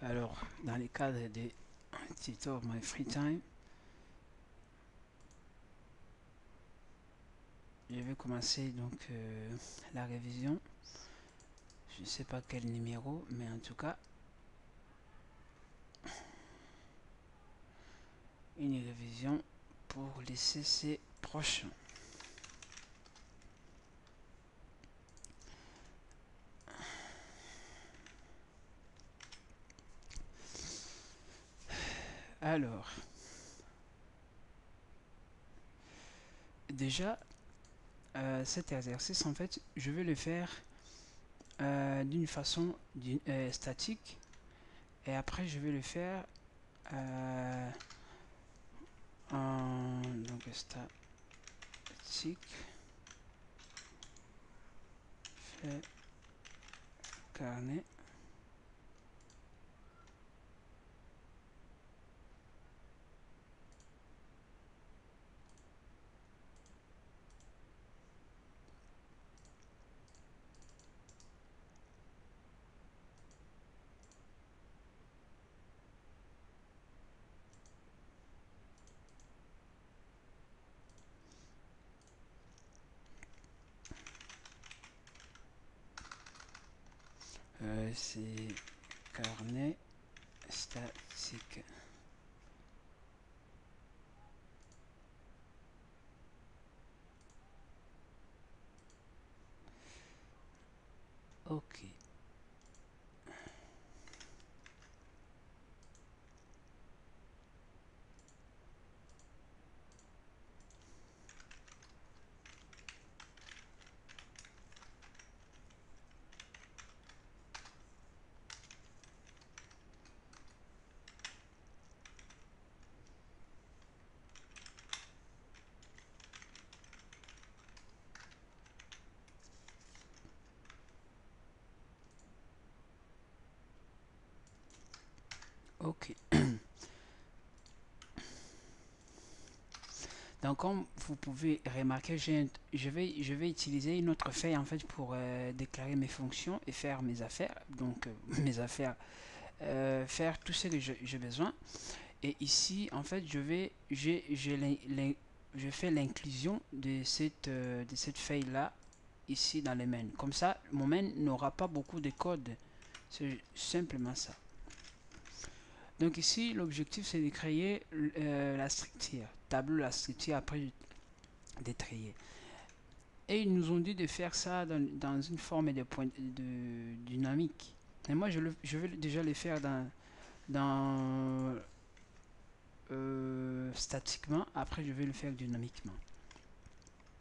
Alors, dans le cadre de Tutor My Free Time, je vais commencer donc la révision. Je ne sais pas quel numéro, mais en tout cas, une révision pour les CC prochains. Alors, déjà, cet exercice, en fait, je vais le faire d'une façon statique, et après, je vais le faire en donc statique, fait carnet. C'est carnet statique. Ok. Ok. Donc comme vous pouvez remarquer, je vais utiliser une autre feuille en fait pour déclarer mes fonctions et faire mes affaires. Donc mes affaires, faire tout ce que j'ai besoin. Et ici en fait je fais l'inclusion de cette feuille là ici dans les mains. Comme ça, mon main n'aura pas beaucoup de code. C'est simplement ça. Donc ici, l'objectif c'est de créer la structure, tableau la structure après de trier. Et ils nous ont dit de faire ça dans une forme de dynamique. Et moi, je vais déjà le faire dans statiquement, après je vais le faire dynamiquement.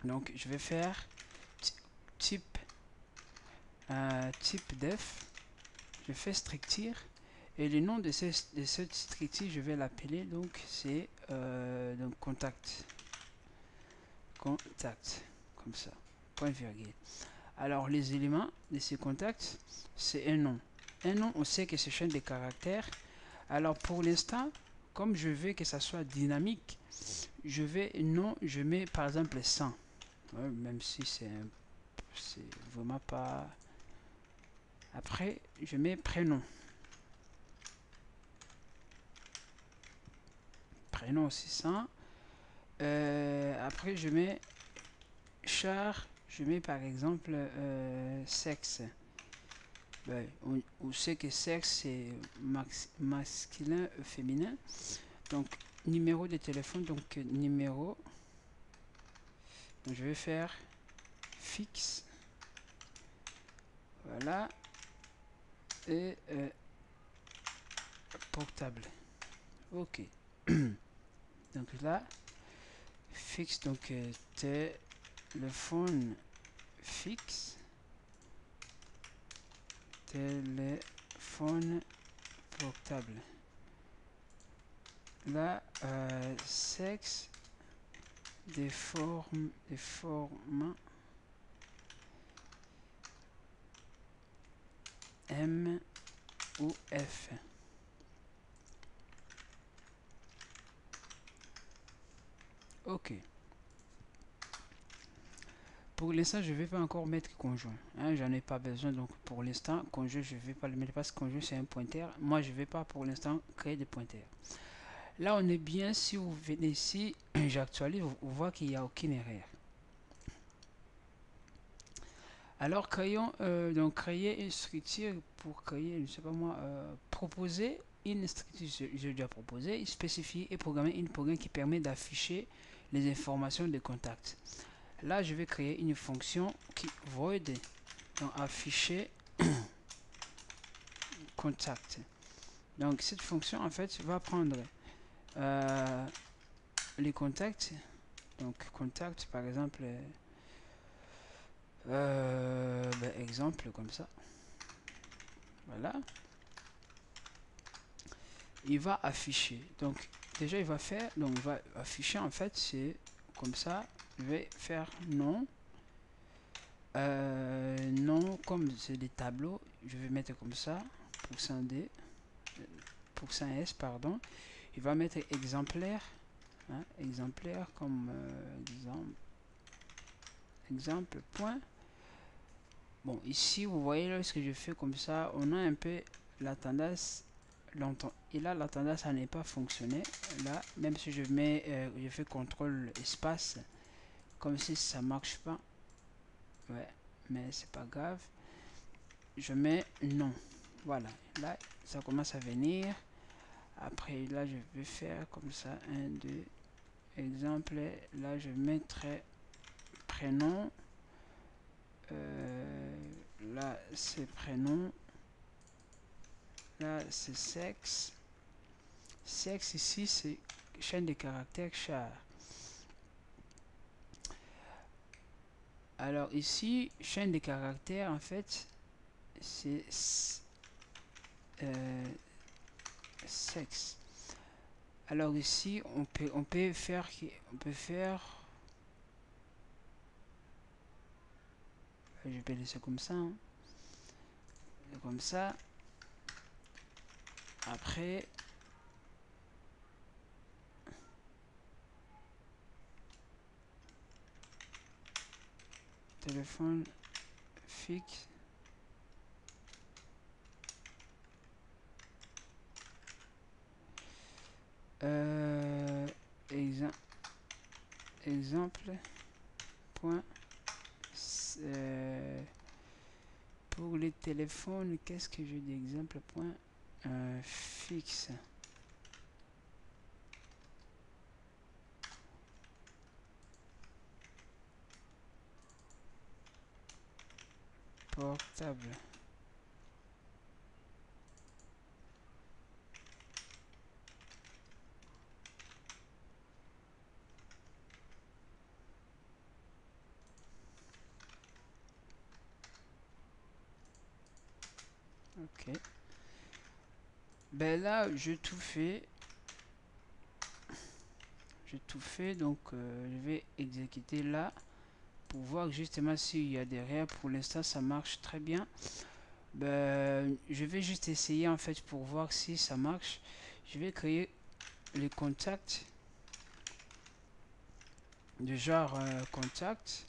Donc je vais faire type type def, je fais structure. Et le nom de cette structure, je vais l'appeler, donc c'est donc contact, comme ça, point virgule. Alors les éléments de ces contacts, c'est un nom. Un nom, on sait que c'est chaîne de caractères. Alors pour l'instant, comme je veux que ça soit dynamique, je mets par exemple 100. Ouais, même si c'est vraiment pas. Après, je mets prénom. Prénom aussi 100. Après, je mets char. Je mets par exemple sexe. Ben, on sait que sexe c'est masculin, féminin. Donc numéro de téléphone, donc numéro. Donc, je vais faire fixe. Voilà. Et portable. Ok. Donc là, fixe, donc téléphone fixe. Téléphone portable. Là, sexe, des formes M ou F. Ok. pour l'instant, je vais pas encore mettre conjoint. Hein, j'en ai pas besoin. Donc, pour l'instant, conjoint, je vais pas le mettre parce que conjoint, c'est un pointeur. Moi, je vais pas pour l'instant créer des pointeurs. Là, on est bien. Si vous venez ici, j'actualise, vous voyez qu'il n'y a aucune erreur. Alors, créer une structure pour créer, je sais pas moi, proposer une structure, j'ai déjà proposé, spécifier et programmer une programme qui permet d'afficher les informations de contact. Là, je vais créer une fonction qui void, donc afficher contact. Donc, cette fonction, en fait, va prendre les contacts. Donc, contact, par exemple, exemple comme ça. Voilà. Il va afficher. Donc, déjà, il va faire, donc, il va afficher, en fait, c'est comme ça. Je vais faire non. Non, comme c'est des tableaux, je vais mettre comme ça, %D, %S, pardon. Il va mettre exemplaire, hein, exemplaire comme exemple, point. Bon, ici, vous voyez, lorsque je fais comme ça, on a un peu la tendance longtemps. Et là, la tendance à ne pas fonctionner. Là, même si je mets, je fais contrôle espace, comme si ça marche pas. Ouais, mais c'est pas grave. Je mets non. Voilà, là, ça commence à venir. Après, là, je vais faire comme ça, 1, 2, exemple. Là, je mettrai prénom. Là, c'est prénom. Là, c'est sexe. Sexe ici, c'est chaîne de caractères char. Alors ici, chaîne de caractères, en fait, c'est sexe. Alors ici, on peut faire, je vais laisser comme ça, hein. Comme ça. Après, téléphone fixe. Exemple point pour les téléphones, qu'est-ce que je dis? Exemple point fixe portable. Ok. Ben là, j'ai tout fait. J'ai tout fait, donc je vais exécuter là pour voir justement s'il y a des erreurs. Pour l'instant, ça marche très bien. Ben, je vais juste essayer en fait pour voir si ça marche. Je vais créer les contacts de genre contact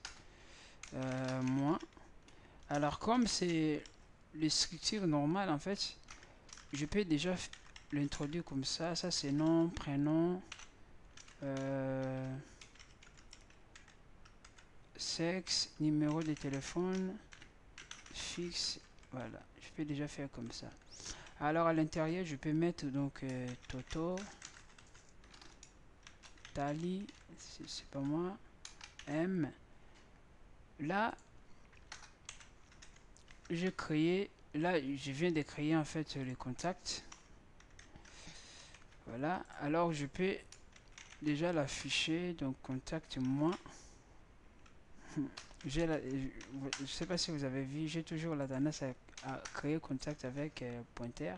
moi. Alors comme c'est les structures normales en fait, je peux déjà l'introduire comme ça. Ça c'est nom, prénom, sexe, numéro de téléphone, fixe. Voilà, je peux déjà faire comme ça. Alors à l'intérieur, je peux mettre donc Toto, Tali, c'est pas moi, M. Là, j'ai créé, là je viens de créer en fait les contacts. Voilà, alors je peux déjà l'afficher, donc contact moi. Je sais pas si vous avez vu, j'ai toujours la tendance à créer contact avec pointeur.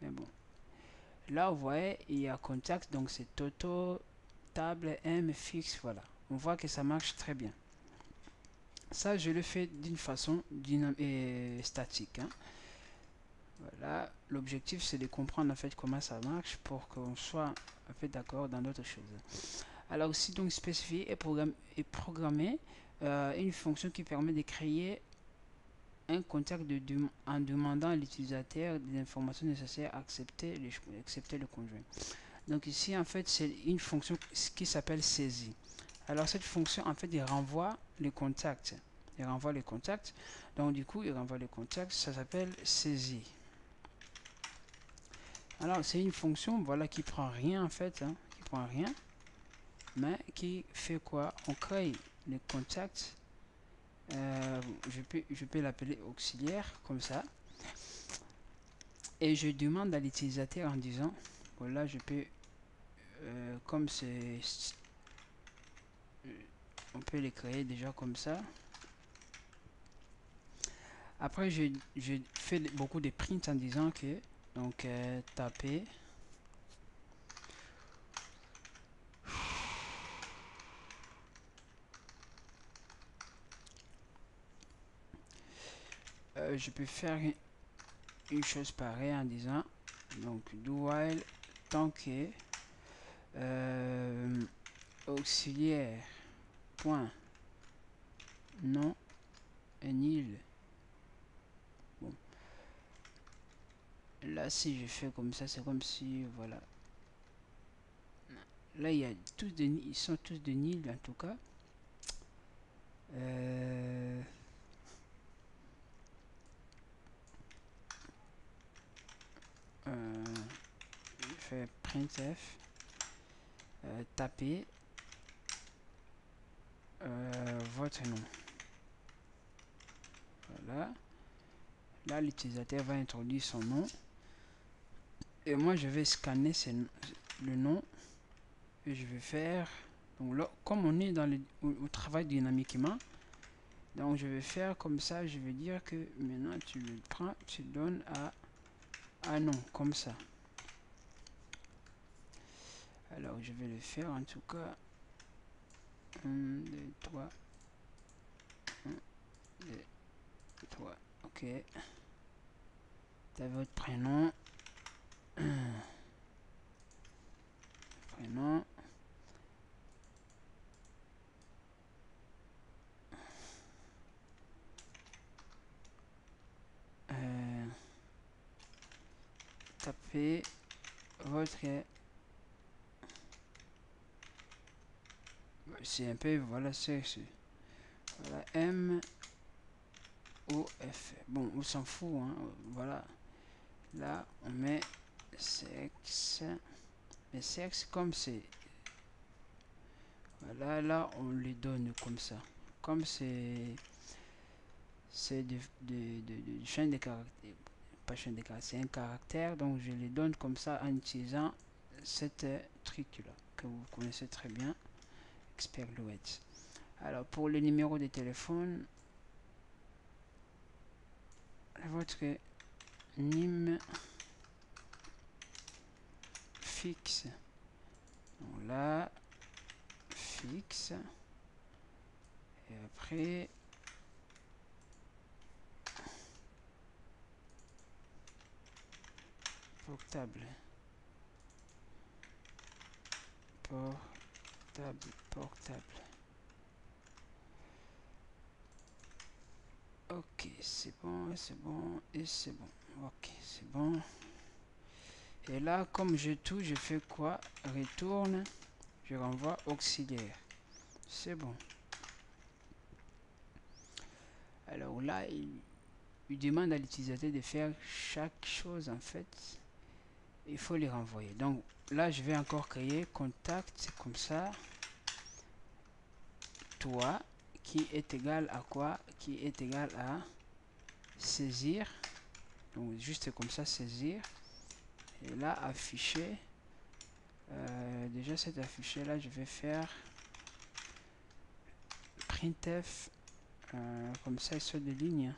Mais bon, là vous voyez, il y a contact, donc c'est Toto, table, M, fixe, voilà. On voit que ça marche très bien. Ça, je le fais d'une façon statique, hein. Voilà, l'objectif c'est de comprendre en fait comment ça marche pour qu'on soit en fait d'accord dans d'autres choses. Alors aussi donc spécifier et programmer une fonction qui permet de créer un contact en demandant à l'utilisateur des informations nécessaires à accepter le conjoint. Donc ici, en fait, c'est une fonction qui s'appelle saisie. Alors cette fonction, en fait, il renvoie les contacts. Il renvoie les contacts. Donc du coup, il renvoie les contacts. Ça s'appelle saisie. Alors c'est une fonction, voilà, qui prend rien en fait, hein, qui prend rien, mais qui fait quoi? On crée les contacts. Je peux l'appeler auxiliaire comme ça. Et je demande à l'utilisateur en disant, voilà, je peux, comme c'est, on peut les créer déjà comme ça. Après, je fais beaucoup de prints en disant que, donc, taper. Je peux faire une chose pareille en disant, donc, do while tant que auxiliaire point non et nil. Bon. Là, si je fais comme ça, c'est comme si, voilà. Là, il y a tous des, ils sont tous de nil en tout cas. Je fais printf, taper votre nom. Voilà. Là, l'utilisateur va introduire son nom. Et moi, je vais scanner le nom. Et je vais faire... Donc là, comme on est dans au travail dynamiquement, donc je vais faire comme ça. Je vais dire que maintenant, tu le prends, tu donnes à un nom, comme ça. Alors, je vais le faire en tout cas. 1, 2, 3. 1, 2, 3. Ok. T'as votre prénom. Prénom. Tapez votre... C'est un peu... Voilà, c'est... Voilà, M... O, F. Bon, on s'en fout, hein. Voilà. Là, on met sexe. Mais sexe, comme c'est... Voilà, là, on les donne comme ça. Comme c'est... C'est de chaîne de caractères. Pas chaîne de caractères, c'est un caractère. Donc, je les donne comme ça en utilisant cette truc-là. Que vous connaissez très bien. Expertlouette. Alors, pour le numéro de téléphone... Votre NIM fixe. Donc là, fixe. Et après, portable. Portable. Ok, c'est bon, c'est bon, et c'est bon. Ok, c'est bon. Et là, comme j'ai tout, je fais quoi? Retourne. Je renvoie auxiliaire. C'est bon. Alors là, il demande à l'utilisateur de faire chaque chose en fait. Il faut les renvoyer. Donc là, je vais encore créer contact comme ça. Toi, qui est égal à quoi? Qui est égal à saisir. Donc juste comme ça, saisir. Et là, afficher. Déjà, cet affiché là, je vais faire printf. Comme ça, il sort de ligne.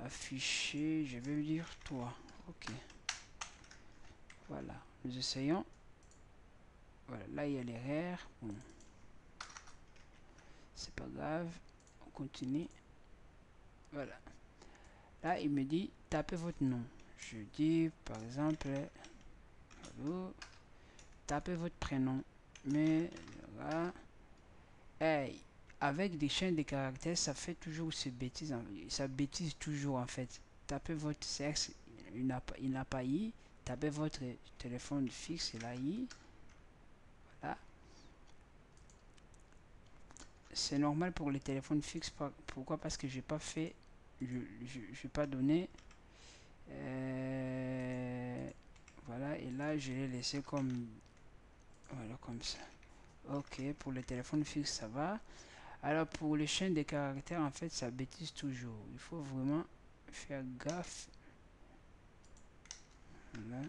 Afficher, je vais dire toi. Ok. Voilà, nous essayons. Voilà, là il y a l'erreur. Bon. C'est pas grave. On continue. Voilà. Là, il me dit tapez votre nom. Je dis par exemple, allô, tapez votre prénom. Mais là, hey, avec des chaînes de caractères, ça fait toujours ces bêtises, ça bêtise toujours en fait. Tapez votre sexe, il n'a pas I, tapez votre téléphone fixe, il a I. Voilà. C'est normal pour les téléphones fixes. Pourquoi? Parce que j'ai pas fait, je pas donné. Voilà, et là je l'ai laissé comme, voilà, comme ça. Ok, pour les téléphones fixes ça va. Alors pour les chaînes de caractères, en fait, ça bêtise toujours. Il faut vraiment faire gaffe. Voilà.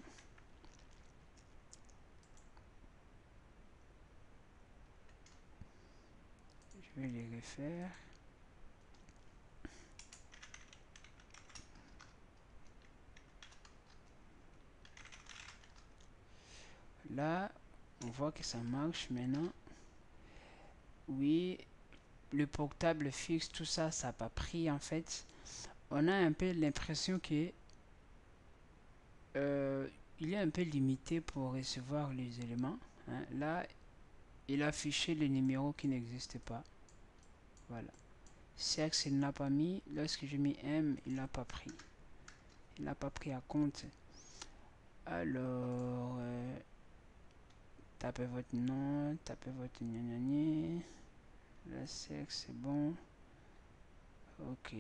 Je vais les refaire. Là, on voit que ça marche maintenant. Oui, le portable fixe, tout ça, ça n'a pas pris en fait. On a un peu l'impression que il est un peu limité pour recevoir les éléments. Hein. Là, il a affiché le numéro qui n'existe pas. Voilà. Sexe, il n'a pas mis. Lorsque j'ai mis M, il n'a pas pris. Il n'a pas pris à compte. Alors, tapez votre nom, tapez votre gna. Le sexe, c'est bon. Ok.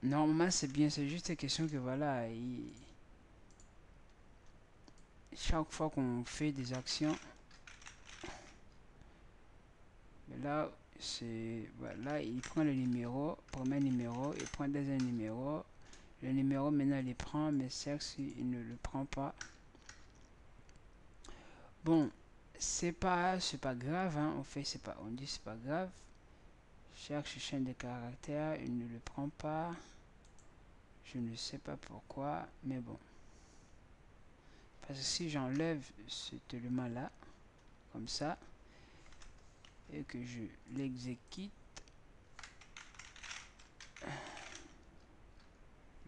Normalement, c'est bien. C'est juste une question que voilà, chaque fois qu'on fait des actions, là, c'est voilà, il prend le numéro, premier numéro, il prend deuxième numéro. Le numéro maintenant il prend, mais sexe il ne le prend pas. Bon, c'est pas grave, hein. En fait, c'est pas, on dit c'est pas grave. Cherche chaîne de caractères, il ne le prend pas. Je ne sais pas pourquoi, mais bon. Parce que si j'enlève cet élément là, comme ça, et que je l'exécute,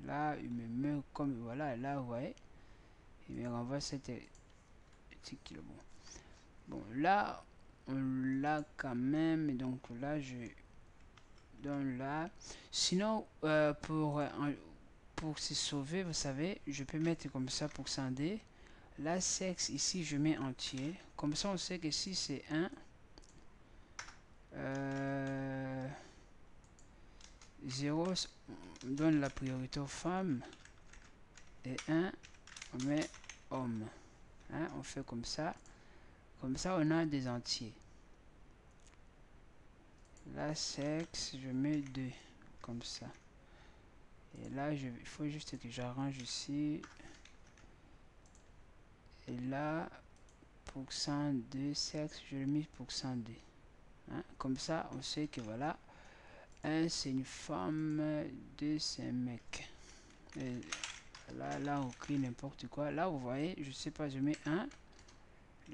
là, il me met comme, voilà, là, vous voyez, il me renvoie cette petit kilo. Bon, là, on l'a quand même, donc là, je donne là. Sinon, pour se sauver, vous savez, je peux mettre comme ça pour scinder. La sexe, ici, je mets entier. Comme ça, on sait que si c'est 1, 0, on donne la priorité aux femmes. Et 1, on met homme. Hein, on fait comme ça. Comme ça, on a des entiers. La sexe, je mets 2. Comme ça. Et là, il faut juste que j'arrange ici. Et là, pourcent de sexe, je le mets pourcent de. Hein? Comme ça, on sait que voilà. 1, c'est une femme. 2, c'est un mec. Et là, on crie n'importe quoi. Là, vous voyez, je sais pas, je mets 1.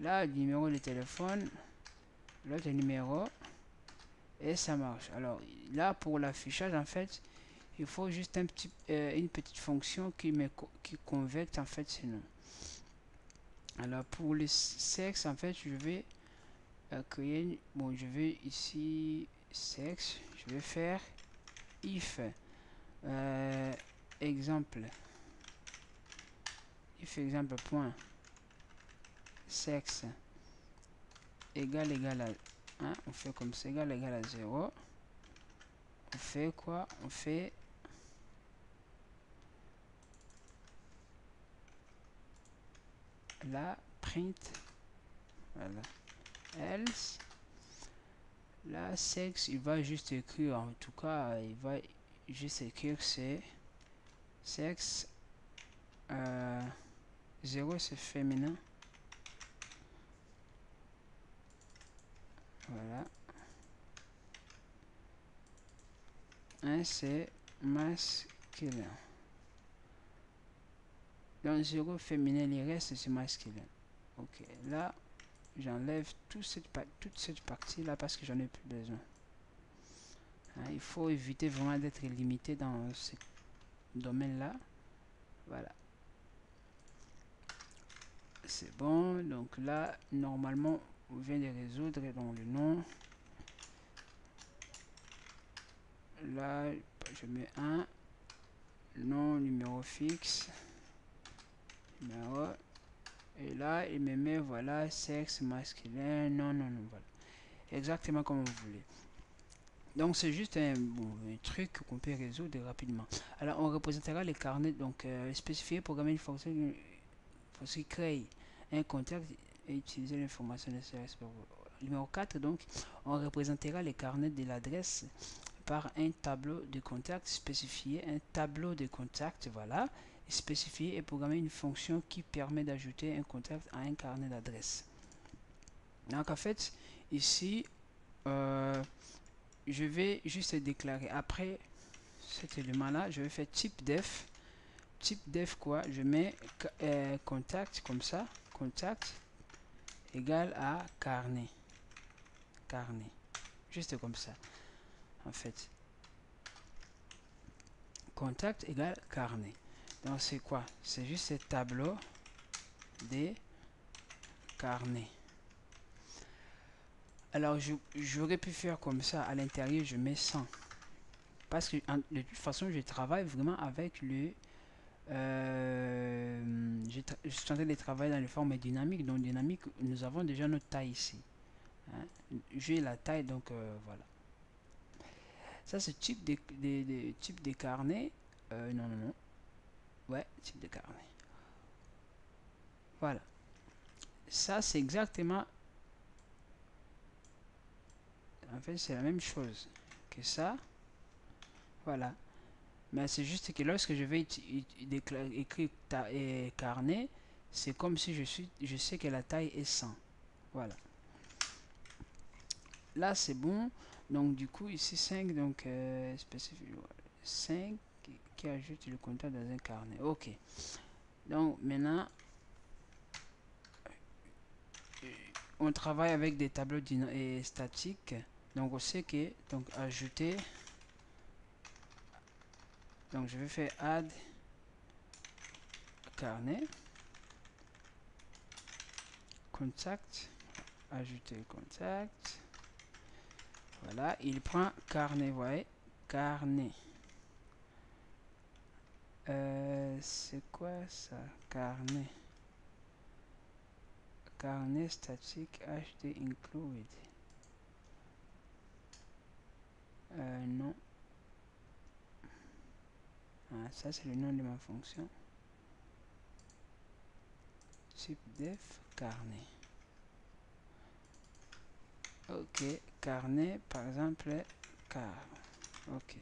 Là, le numéro de téléphone. L'autre numéro. Et ça marche. Alors, là, pour l'affichage, en fait, il faut juste une petite fonction qui converte, en fait, ces noms. Alors, pour le sexe, en fait, je vais créer, bon, je vais ici, sexe, je vais faire if, exemple, exemple point, sexe, égal à, hein, on fait comme ça, égal à 0, on fait quoi, on fait la print, voilà, else, là, sexe, il va juste écrire, en tout cas, il va juste écrire c'est sexe, 0 c'est féminin, voilà, 1 c'est masculin. Donc 0 féminin, il reste c'est masculin. Ok, là j'enlève toute cette partie là parce que j'en ai plus besoin. Hein, il faut éviter vraiment d'être limité dans ce domaine là. Voilà, c'est bon. Donc là normalement on vient de résoudre donc le nom. Là je mets un nom, numéro fixe, numéro, et là il me met voilà sexe masculin, non non non, voilà exactement comme vous voulez. Donc c'est juste un truc qu'on peut résoudre rapidement. Alors on représentera les carnets, donc spécifier, programmer une fonction pour ce qui crée un contact et utiliser l'information nécessaire. Numéro 4, donc on représentera les carnets de l'adresse par un tableau de contact spécifié, un tableau de contact, voilà, spécifier et programmer une fonction qui permet d'ajouter un contact à un carnet d'adresse. Donc en fait, ici, je vais juste déclarer après cet élément là, je vais faire type def. Type def quoi, je mets contact comme ça, contact égale à carnet, carnet, juste comme ça en fait. Contact égale carnet. Donc c'est quoi? C'est juste ce tableau des carnets. Alors j'aurais pu faire comme ça, à l'intérieur je mets 100 parce que de toute façon je travaille vraiment avec le je suis en train de travailler dans les formes dynamiques. Donc dynamique, nous avons déjà notre taille ici, hein. J'ai la taille, donc voilà. Ça c'est type type de carnet. Non non non, ouais, type de carnet. Voilà, ça c'est exactement, en fait c'est la même chose que ça, voilà. Mais c'est juste que lorsque je vais écrire carnet, c'est comme si je sais que la taille est 100. Voilà. Là c'est bon. Donc du coup ici 5, donc spécifique 5 qui ajoute le compteur dans un carnet. Ok. Donc maintenant on travaille avec des tableaux statiques. Donc on sait que donc ajouter. Donc je vais faire add carnet contact, ajouter contact. Voilà, il prend carnet, vous voyez, carnet. C'est quoi ça? Carnet. Carnet statique HD included. Non. Ah, ça c'est le nom de ma fonction. Type def carnet. Ok, carnet par exemple, car. Ok.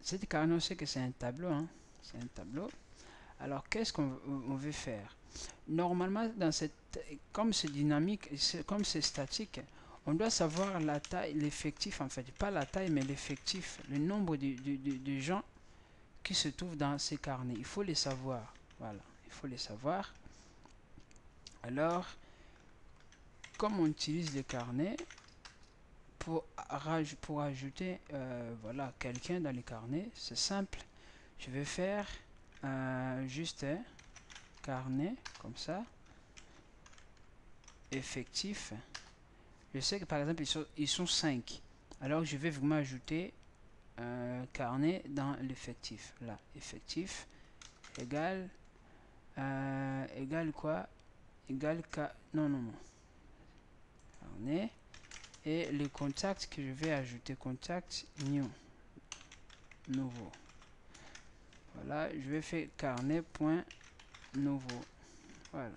Cette carnet, on sait que c'est un tableau, hein. C'est un tableau. Alors qu'est-ce qu'on veut faire? Normalement, dans comme c'est dynamique, comme c'est statique, on doit savoir la taille, l'effectif en fait, pas la taille mais l'effectif, le nombre de gens qui se trouvent dans ces carnets. Il faut les savoir. Voilà, il faut les savoir. Alors, comme on utilise les carnets pour ajouter voilà, quelqu'un dans les carnets, c'est simple. Je vais faire juste un carnet comme ça, effectif. Je sais que par exemple ils sont 5. Alors je vais vraiment ajouter un carnet dans l'effectif. Là, effectif égale égale quoi? Égale non non non. Carnet. Et les contacts que je vais ajouter, contact new, nouveau. Voilà, je vais faire carnet point nouveau. Voilà.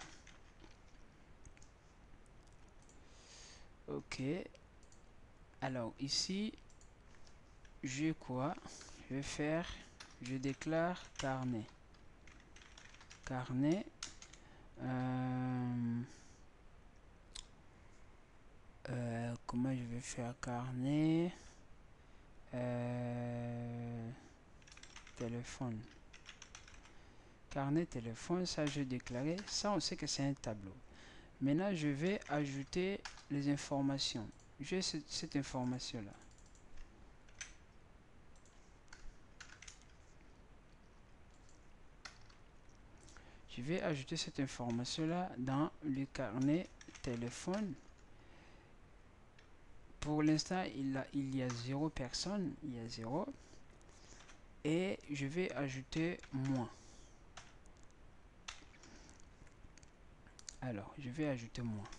Ok. Alors ici, j'ai quoi? Je vais faire, je déclare carnet. Carnet. Comment je vais faire carnet? téléphone. Carnet téléphone, ça j'ai déclaré. Ça, on sait que c'est un tableau. Maintenant, je vais ajouter les informations. J'ai cette information-là. Je vais ajouter cette information-là dans le carnet téléphone. Pour l'instant, il y a 0 personne. Il y a 0. Et je vais ajouter moins. Alors, je vais ajouter moins.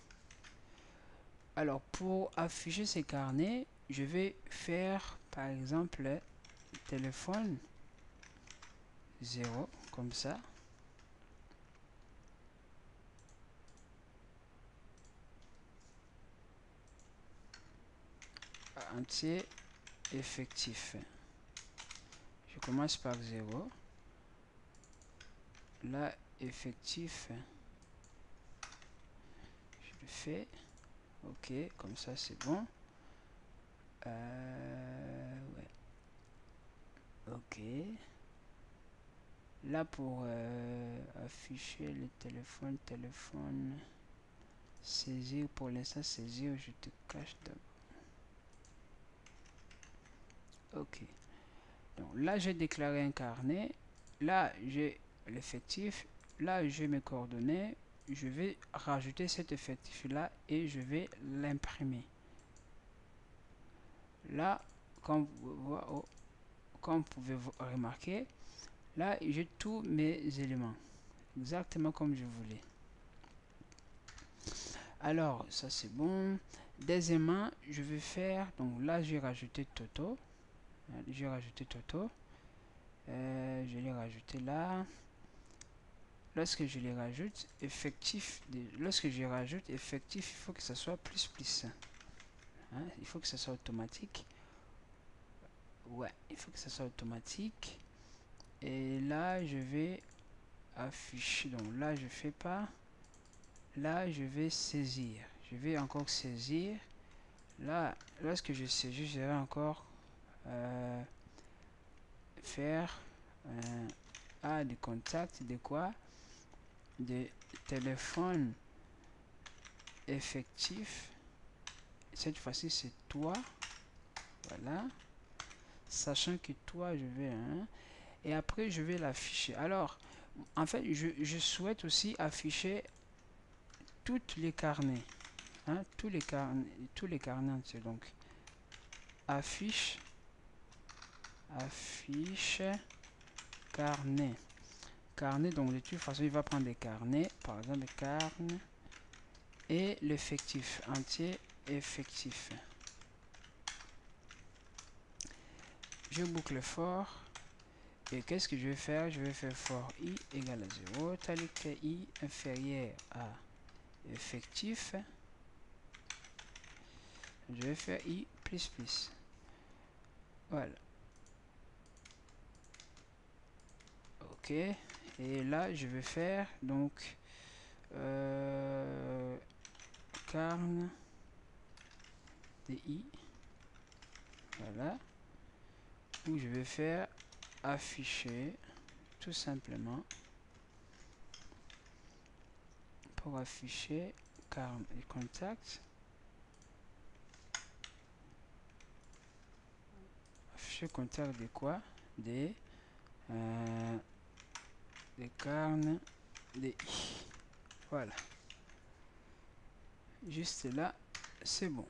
Alors, pour afficher ces carnets, je vais faire, par exemple, téléphone 0, comme ça. Entier effectif. Je commence par 0. Là, effectif. Je le fais. Ok, comme ça c'est bon. Ouais. Ok. Là pour afficher le téléphone, saisir, pour l'instant saisir, je te cache d'abord. Ok. Donc là j'ai déclaré un carnet. Là j'ai l'effectif. Là j'ai mes coordonnées. Je vais rajouter cet effectif là et je vais l'imprimer. Là, comme vous pouvez remarquer, là j'ai tous mes éléments exactement comme je voulais. Alors ça c'est bon. Deuxièmement, je vais faire, donc là j'ai rajouté Toto. J'ai rajouté Toto. Je l'ai rajouté là. Lorsque je les rajoute, effectif, lorsque je rajoute effectif, il faut que ça soit plus. Hein, il faut que ça soit automatique. Ouais, il faut que ça soit automatique. Et là, je vais afficher. Donc là, je fais pas. Là, je vais saisir. Je vais encore saisir. Là, lorsque je saisis, je vais encore faire des contacts de quoi? De téléphone effectif. Cette fois-ci, c'est toi. Voilà. Sachant que toi, je vais... Hein, et après, je vais l'afficher. Alors, en fait, je souhaite aussi afficher tous les carnets. Hein, tous les carnets entiers. Donc, affiche carnet. Carnet, donc de toute façon, il va prendre des carnets. Par exemple, carnet. Et l'effectif entier, effectif. Je boucle for. Et qu'est-ce que je vais faire? Je vais faire for i égale à 0, tandis que i inférieur à effectif. Je vais faire i plus plus. Voilà. Ok. Et là, je vais faire donc carne de i. Voilà. Où je vais faire afficher tout simplement pour afficher carne et contact. Afficher contact de quoi? Des carnes de i. Voilà. Juste là, c'est bon.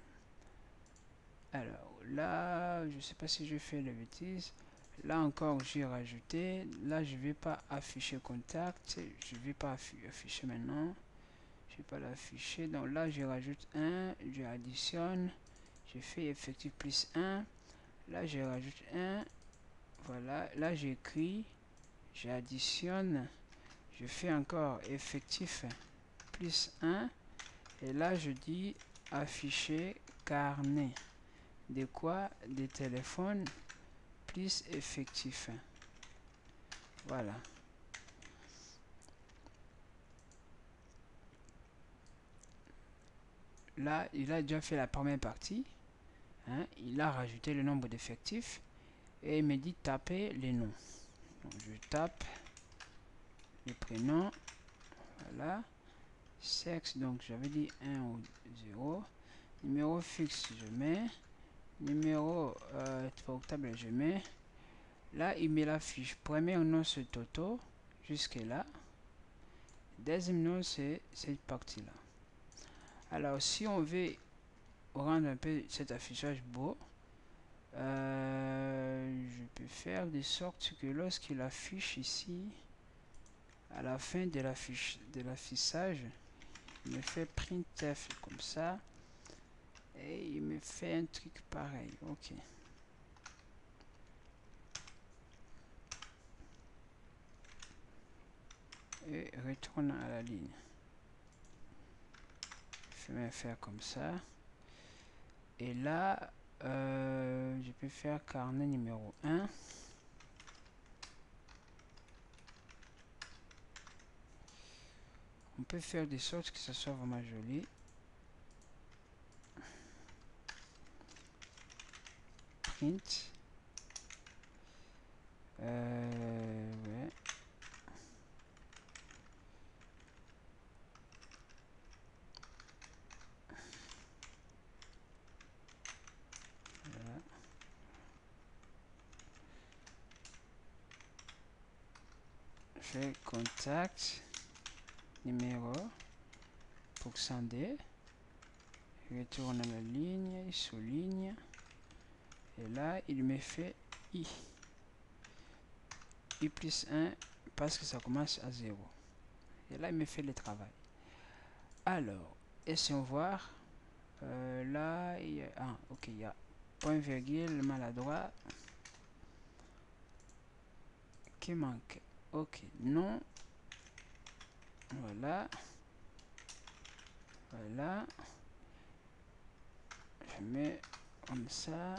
Alors là, je sais pas si je fais la bêtise. Là encore, j'ai rajouté. Là, je vais pas afficher contact. Je vais pas afficher maintenant. Je vais pas l'afficher. Donc là, je rajoute 1. Je additionne. Je fais effectif plus 1. Là, je rajoute 1. Voilà. Là, j'écris. J'additionne. Je fais encore effectif plus 1. Et là, je dis afficher carnet. De quoi? Des téléphones plus effectif. Voilà. Là, il a déjà fait la première partie. Hein, il a rajouté le nombre d'effectifs. Et il me dit taper les noms. Donc, je tape le prénom, voilà, sexe, donc j'avais dit 1 ou 0, numéro fixe je mets, numéro portable je mets, là il met la fiche, premier nom c'est Toto, jusque là, deuxième nom c'est cette partie là. Alors si on veut rendre un peu cet affichage beau, je peux faire de sorte que lorsqu'il affiche ici, à la fin de l'affichage, il me fait printf comme ça, et il me fait un truc pareil. Ok. Et retourne à la ligne. Je vais faire comme ça. Et là, je peux faire carnet numéro 1. On peut faire des sortes que ça soit vraiment joli. Print. Ouais. Voilà. Je fais contact numéro %D. Je retourne à la ligne, il souligne. Et là, il me fait I. I plus 1 parce que ça commence à 0. Et là, il me fait le travail. Alors, essayons voir. Là, il y a... Ah, ok, il y a point virgule maladroit qui manque. Ok, non. Voilà. Voilà. Je mets comme ça.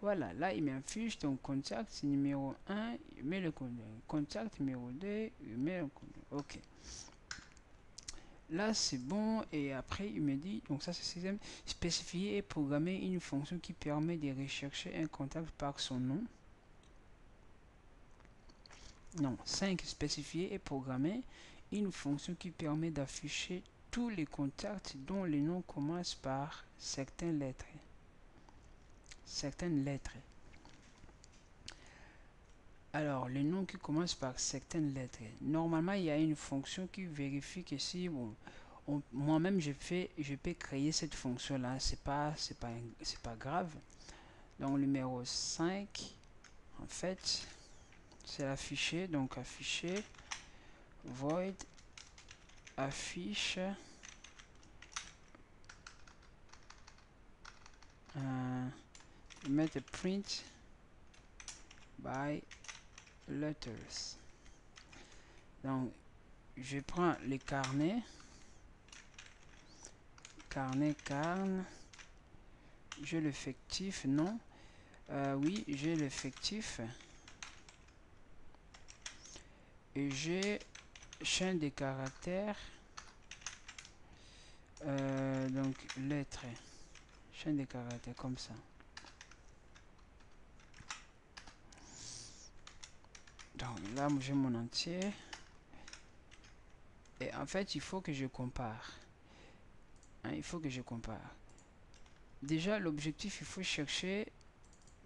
Voilà, là il m'affiche donc contact numéro 1, il met le contact numéro 2, il met le contact. Ok. Là c'est bon et après il me dit, donc ça c'est système, spécifier et programmer une fonction qui permet de rechercher un contact par son nom. Non, 5. Spécifier et programmer une fonction qui permet d'afficher tous les contacts dont les noms commencent par certaines lettres. Alors, les noms qui commencent par certaines lettres. Normalement, il y a une fonction qui vérifie que si moi-même je peux créer cette fonction-là, c'est pas grave. Donc, numéro 5, en fait, c'est affiché. Donc, afficher void affiche mettre print by letters. Donc je prends les carnets, j'ai l'effectif, non, oui, j'ai l'effectif, et j'ai chaîne de caractères, donc lettres, chaîne de caractères comme ça. Donc là j'ai mon entier, et en fait il faut que je compare, hein, il faut que je compare. Déjà l'objectif, il faut chercher,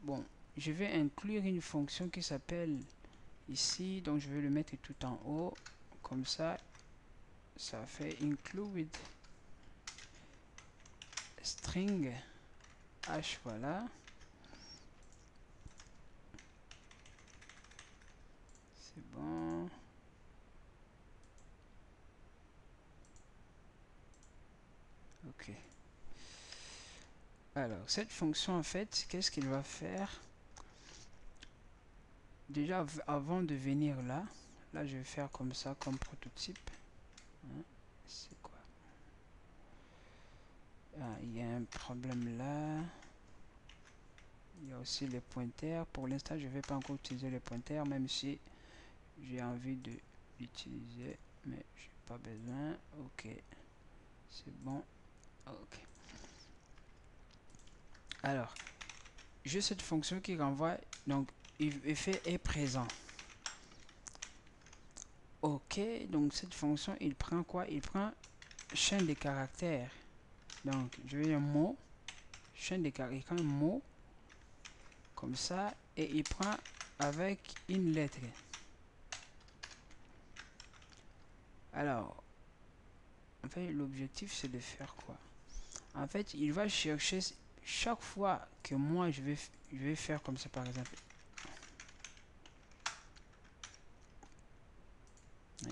bon, je vais inclure une fonction qui s'appelle ici, donc je vais le mettre tout en haut, comme ça fait include string h, voilà, c'est bon. Ok, alors cette fonction en fait, qu'est-ce qu'il va faire? Déjà avant de venir là je vais faire comme ça, comme prototype, hein, c'est quoi? Ah, il y a un problème là, il y a aussi les pointeurs. Pour l'instant je vais pas encore utiliser les pointeurs, même si j'ai envie de l'utiliser, mais j'ai pas besoin. Ok, c'est bon. Ok, alors j'ai cette fonction qui renvoie, donc il fait est présent. Ok, donc cette fonction, il prend quoi? Il prend chaîne de caractères. Donc, je vais un mot, chaîne de caractères, un mot, comme ça, et il prend avec une lettre. Alors, en fait, l'objectif, c'est de faire quoi? En fait, il va chercher chaque fois que moi, je vais faire comme ça, par exemple.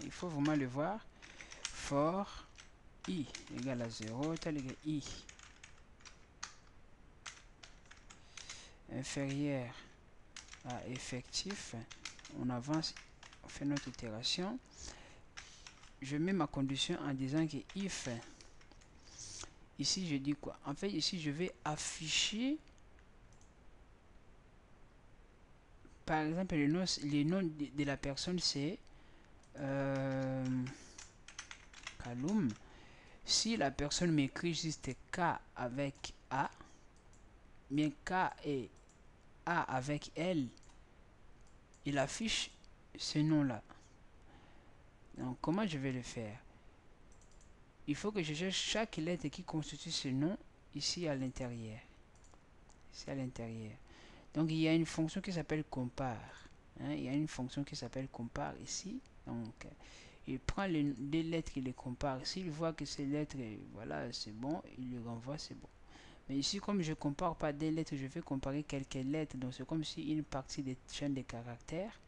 Il faut vraiment le voir. For i égale à 0, tel égal i inférieur à effectif. On avance, on fait notre itération. Je mets ma condition en disant que if, ici je dis quoi? En fait, ici je vais afficher, par exemple, les noms de la personne, c'est Kaloum. Si la personne m'écrit juste K avec A, bien K et A avec L, il affiche ce nom-là. Donc, comment je vais le faire? Il faut que je cherche chaque lettre qui constitue ce nom ici à l'intérieur. Ici à l'intérieur. Donc, il y a une fonction qui s'appelle compare. Hein, il y a une fonction qui s'appelle compare ici. Donc, il prend les lettres et les compare. S'il voit que ces lettres, voilà, c'est bon, il le renvoie, c'est bon. Mais ici, comme je ne compare pas des lettres, je vais comparer quelques lettres. Donc, c'est comme si une partie des chaînes de caractères.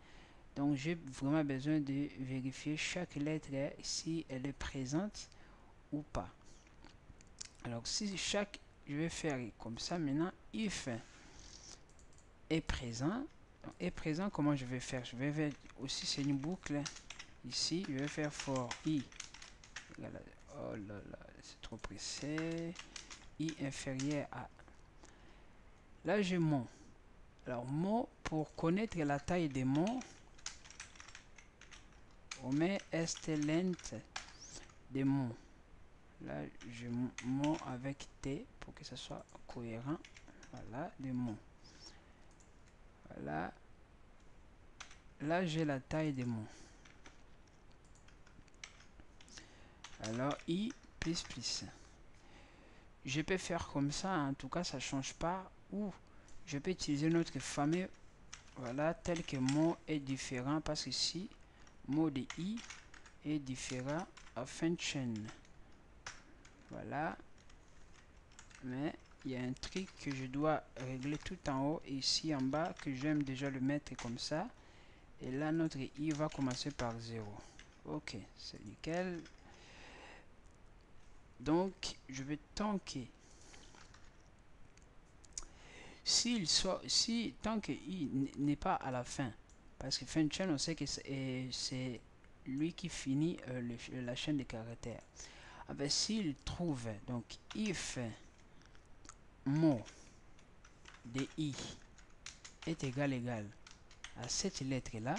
Donc, j'ai vraiment besoin de vérifier chaque lettre si elle est présente ou pas. Alors, si chaque, je vais faire comme ça maintenant, if est présent. Donc, est présent, comment je vais faire? Je vais faire aussi, c'est une boucle. Ici, je vais faire for i. Oh là là, c'est trop pressé. I inférieur à. Là, j'ai mon. Alors, mot, pour connaître la taille des mots, on met length des mots. Là, je mot avec T pour que ça soit cohérent. Voilà, des mots. Voilà. Là, j'ai la taille des mots. Alors, I plus plus. Je peux faire comme ça, en tout cas, ça change pas. Ou je peux utiliser notre fameux, voilà, tel que mot est différent parce que ici, mot de I est différent à fin de chaîne. Voilà. Mais il y a un truc que je dois régler tout en haut et ici en bas que j'aime déjà le mettre comme ça. Et là, notre I va commencer par 0. Ok, c'est nickel. Donc, je vais tanker. Si tant que I n'est pas à la fin, parce que fin de chaîne, on sait que c'est lui qui finit la chaîne de caractères. Avec s'il trouve, donc if mot de I est égal à cette lettre là,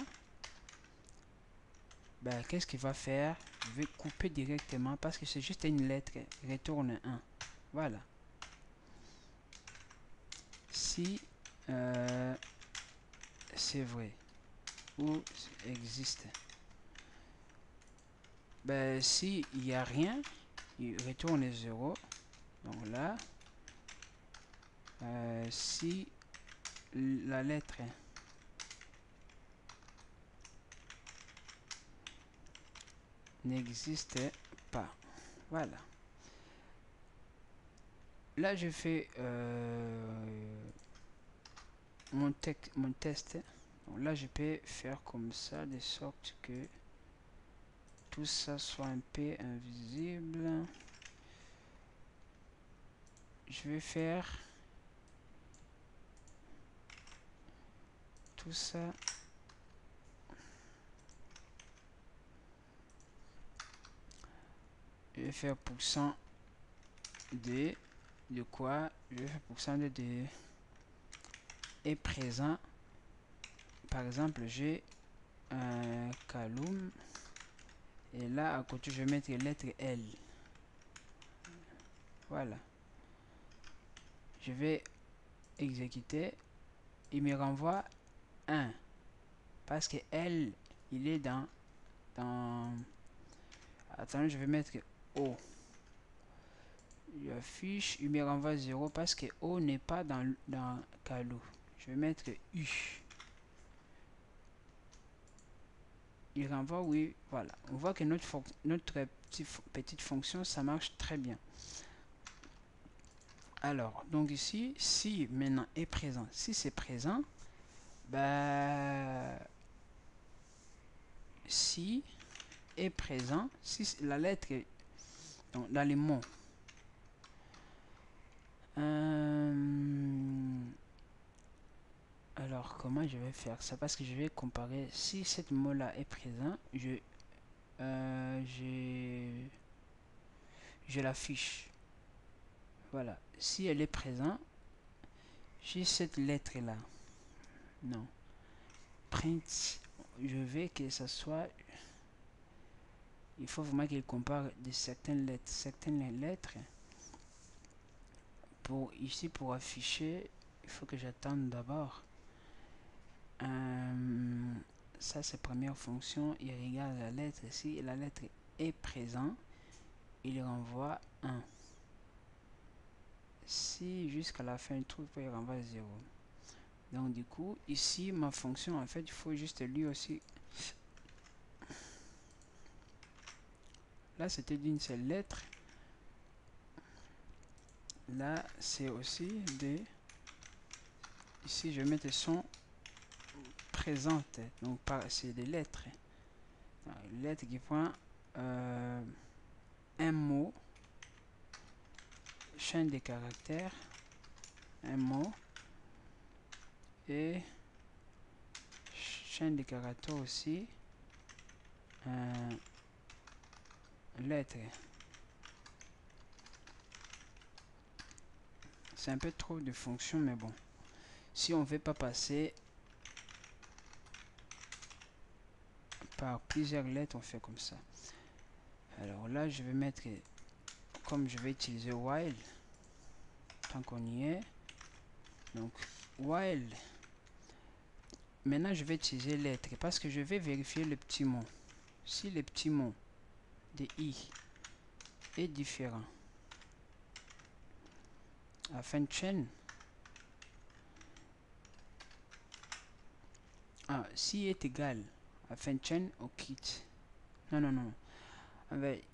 ben, qu'est-ce qu'il va faire? Je vais couper directement parce que c'est juste une lettre, retourne 1. Voilà. Si c'est vrai ou existe, ben, si il n'y a rien, il retourne 0. Donc là, si la lettre n'existe pas. Voilà. Là, je fais mon test. Donc là, je peux faire comme ça, de sorte que tout ça soit un peu invisible. Je vais faire tout ça. Je vais faire pourcent de quoi? Je vais faire pourcent de est présent. Par exemple, j'ai un Kaloum et là à côté je vais mettre lettre L. Voilà. Je vais exécuter, il me renvoie 1 parce que L il est dans attends, je vais mettre O, il affiche, il me renvoie 0 parce que O n'est pas dans Calou. Je vais mettre U, il renvoie oui. Voilà, on voit que notre petite fonction ça marche très bien. Alors donc ici, si maintenant est présent, si c'est présent, bah si est présent, si la lettre est dans les mots, alors comment je vais faire ça? Parce que je vais comparer. Si cette mot là est présent, je l'affiche. Voilà, si elle est présente, j'ai cette lettre là, non, print, je veux que ça soit, il faut vraiment qu'il compare de certaines lettres pour ici pour afficher. Il faut que j'attende d'abord. Ça c'est première fonction, il regarde la lettre. Si la lettre est présente, il renvoie 1. Si jusqu'à la fin il trouve pas, il renvoie 0. Donc du coup ici ma fonction en fait il faut juste lui aussi, là c'était d'une seule lettre, là c'est aussi des, ici je vais mettre son présente, donc c'est des lettres, une lettre qui prend un mot, chaîne de caractères, un mot et chaîne de caractères aussi, lettre. C'est un peu trop de fonctions, mais bon, si on ne veut pas passer par plusieurs lettres, on fait comme ça. Alors là je vais mettre, comme je vais utiliser while tant qu'on y est, donc while, maintenant je vais utiliser lettre parce que je vais vérifier le petit mot. Si le petit mot de i est différent à fin de chaîne, si est égal à fin de chaîne, on quitte. Non. Avec,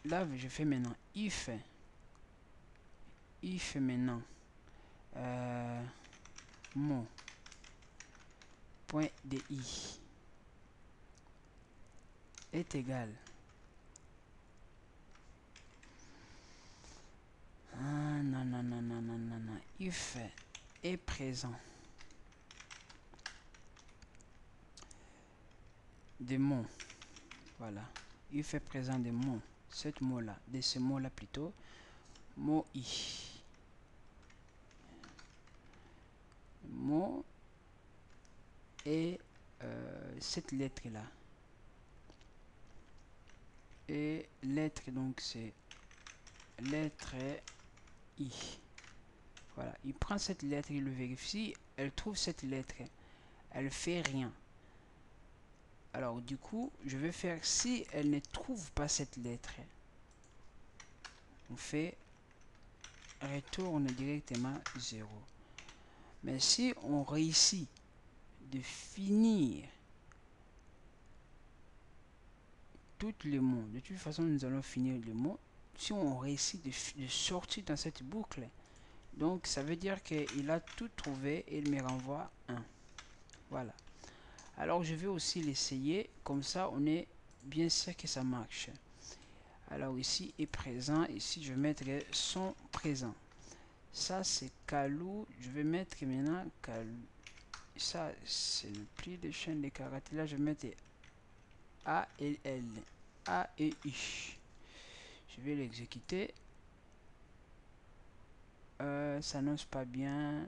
là je fais maintenant if maintenant mot point de i est égal non, if est présent des mots, voilà, if est présent des mots, cette mot là, de ce mot là plutôt, mot i, mot et cette lettre là, et lettre, donc c'est lettre i. Voilà, il prend cette lettre, il le vérifie, elle trouve cette lettre, elle fait rien. Alors du coup, je vais faire, si elle ne trouve pas cette lettre, on fait retourne directement 0. Mais si on réussit de finir tous les mots, de toute façon nous allons finir le mot, si on réussit de sortir dans cette boucle, donc ça veut dire qu'il a tout trouvé et il me renvoie 1. Voilà. Alors je vais aussi l'essayer, comme ça on est bien sûr que ça marche. Alors ici est présent, ici je mettrai son présent. Ça c'est Calou, je vais mettre maintenant Calou. Ça c'est le pli de chaîne de caractères, là je vais mettre A et L, A et I. Je vais l'exécuter. Ça n'ose pas bien,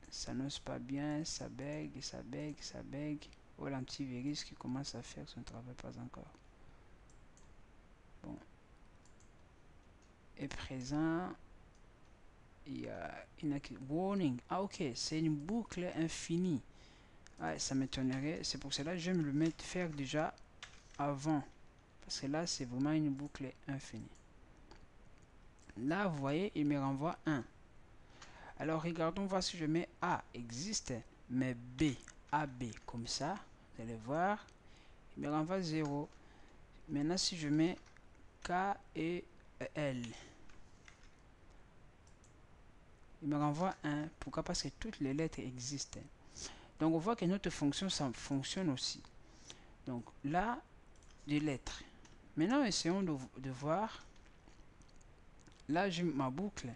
ça bug. Oh, l'antivirus qui commence à faire son travail, pas encore. Bon. Est présent. il y a une warning. Ah ok, c'est une boucle infinie. Ah, ça m'étonnerait. C'est pour cela que je vais me le mettre faire déjà avant. Parce que là, c'est vraiment une boucle infinie. Là, vous voyez, il me renvoie 1. Alors, regardons voir si je mets A existe, mais B, AB, comme ça. Vous allez voir, il me renvoie 0. Maintenant, si je mets K et L, il me renvoie 1. Pourquoi? Parce que toutes les lettres existent. Donc, on voit que notre fonction, ça fonctionne aussi. Donc, là, des lettres. Maintenant, essayons de voir. Là, j'ai ma boucle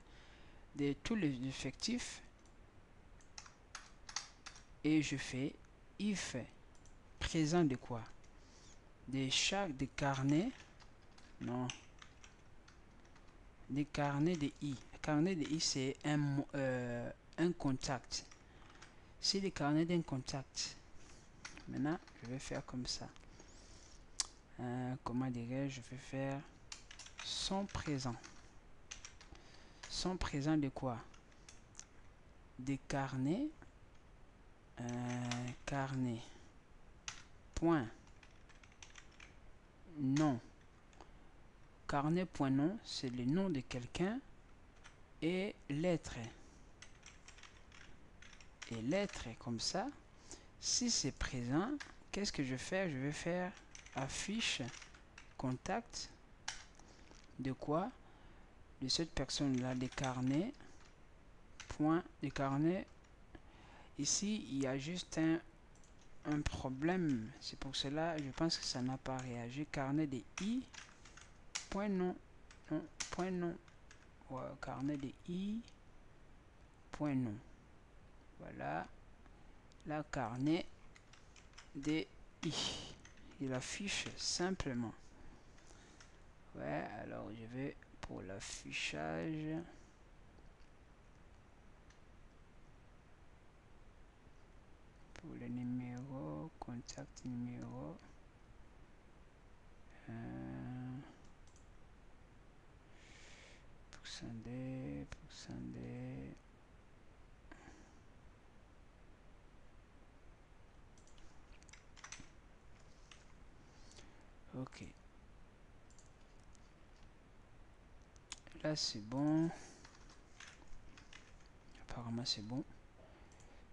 de tous les effectifs. Et je fais if présent de quoi? De chaque des carnets. Non. Des carnets de i. Carnet de i, c'est un contact. C'est le carnet d'un contact. Maintenant, je vais faire comme ça. Comment dirais-je? Je vais faire son présent. Son présent de quoi? Des carnets. Carnet. Point. Nom. Carnet.nom, c'est le nom de quelqu'un. Et lettre. Et lettre comme ça. Si c'est présent, qu'est-ce que je vais faire? Je vais faire affiche contact de quoi? De cette personne là, des carnets. Point des carnets. Ici, il y a juste un problème. C'est pour cela, je pense que ça n'a pas réagi. Carnet de i. Point nom. Non, point nom. Ouais, carnet de i. Point nom. Voilà. La carnet de i. Il affiche simplement. Ouais, alors je vais pour l'affichage. Pour le numéro, contact numéro. %D. Ok. Là c'est bon. Apparemment c'est bon.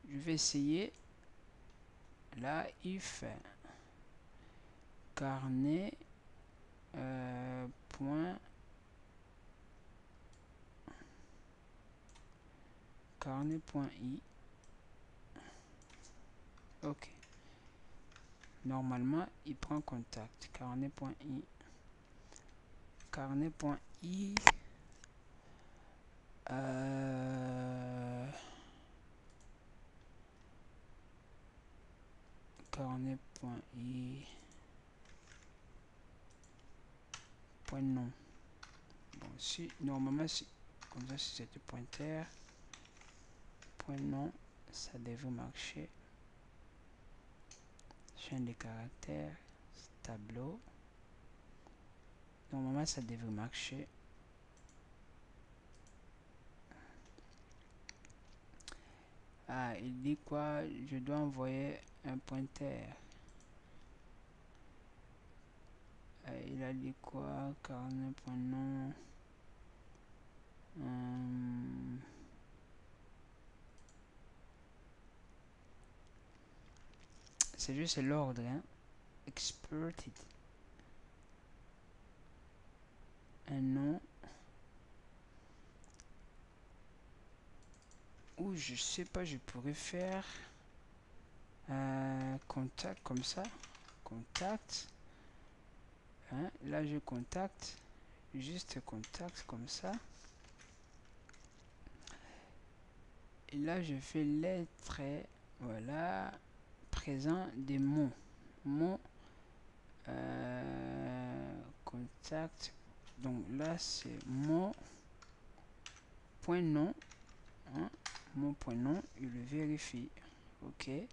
Je vais essayer. Là, if carnet point carnet.i. Ok. Normalement, il prend contact. Carnet.i. Carnet.i. Carnet.i. Point nom. Bon, si normalement, si comme ça, si c'était pointeur, point nom, ça devrait marcher. Chaîne de caractères, tableau. Normalement, ça devrait marcher. Ah, il dit quoi? Je dois envoyer un pointeur. Il a dit quoi? Carnet.nom. C'est juste l'ordre, hein? Exported. Un nom. Ou je sais pas, je pourrais faire contact comme ça. Contact. Hein? Là, je contacte. Juste contact comme ça. Et là, je fais lettre. Voilà. Présent des mots. Mots. Contact. Donc là, c'est mot. Point nom. Hein? Mon point nom. Il le vérifie. Ok. Et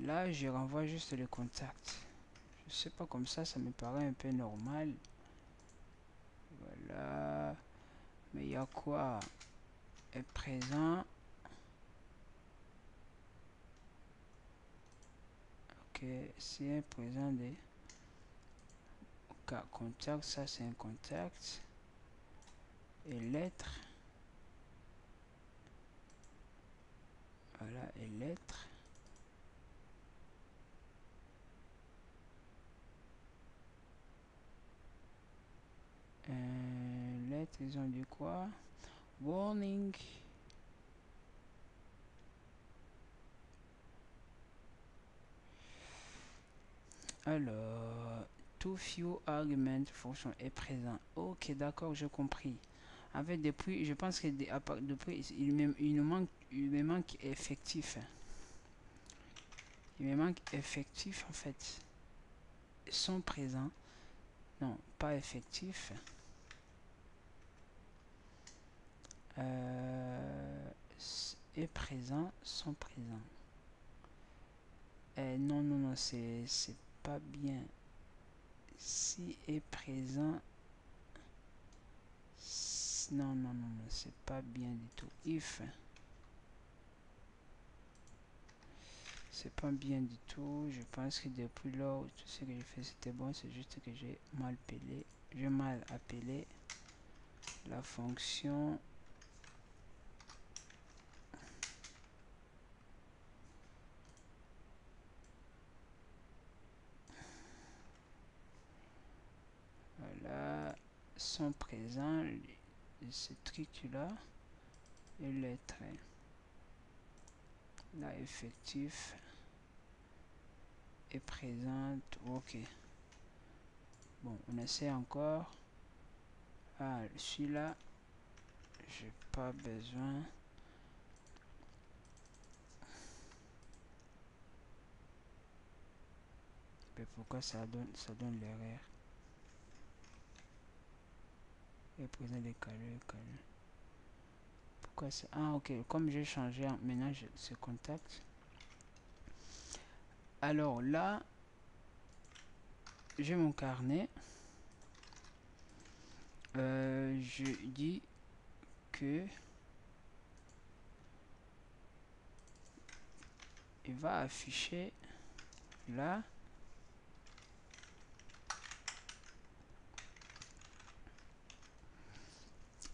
là, je renvoie juste le contact. Je sais pas, comme ça me paraît un peu normal. Voilà. Mais il y a quoi? est présent. Ok, si est présent des cas contact, ça c'est un contact. Et lettre. Voilà, et lettre. Lettre, ils ont dit quoi? Warning. Alors, too few argument fonction est présent. Ok, d'accord, j'ai compris. En fait, depuis, je pense que depuis, il me manque effectif. Il me manque effectif en fait. Sont présents. Non, pas effectif. Est présent, sont présents. Non, non, non, c'est pas bien. Si est présent, non, non, non, non, c'est pas bien du tout. If, c'est pas bien du tout. Je pense que depuis là, tout ce que j'ai fait c'était bon. C'est juste que j'ai mal appelé. J'ai mal appelé la fonction. Voilà, sont présents. Ce truc là et lettre. Là, effectif est présente. Ok. Bon, on essaie encore. Ah, celui-là, j'ai pas besoin. Mais pourquoi ça donne l'erreur? Et présent décalé, calé. Pourquoi ça? Ah, ok. Comme j'ai changé, maintenant ce contact. Alors là, j'ai mon carnet. Je dis que il va afficher là.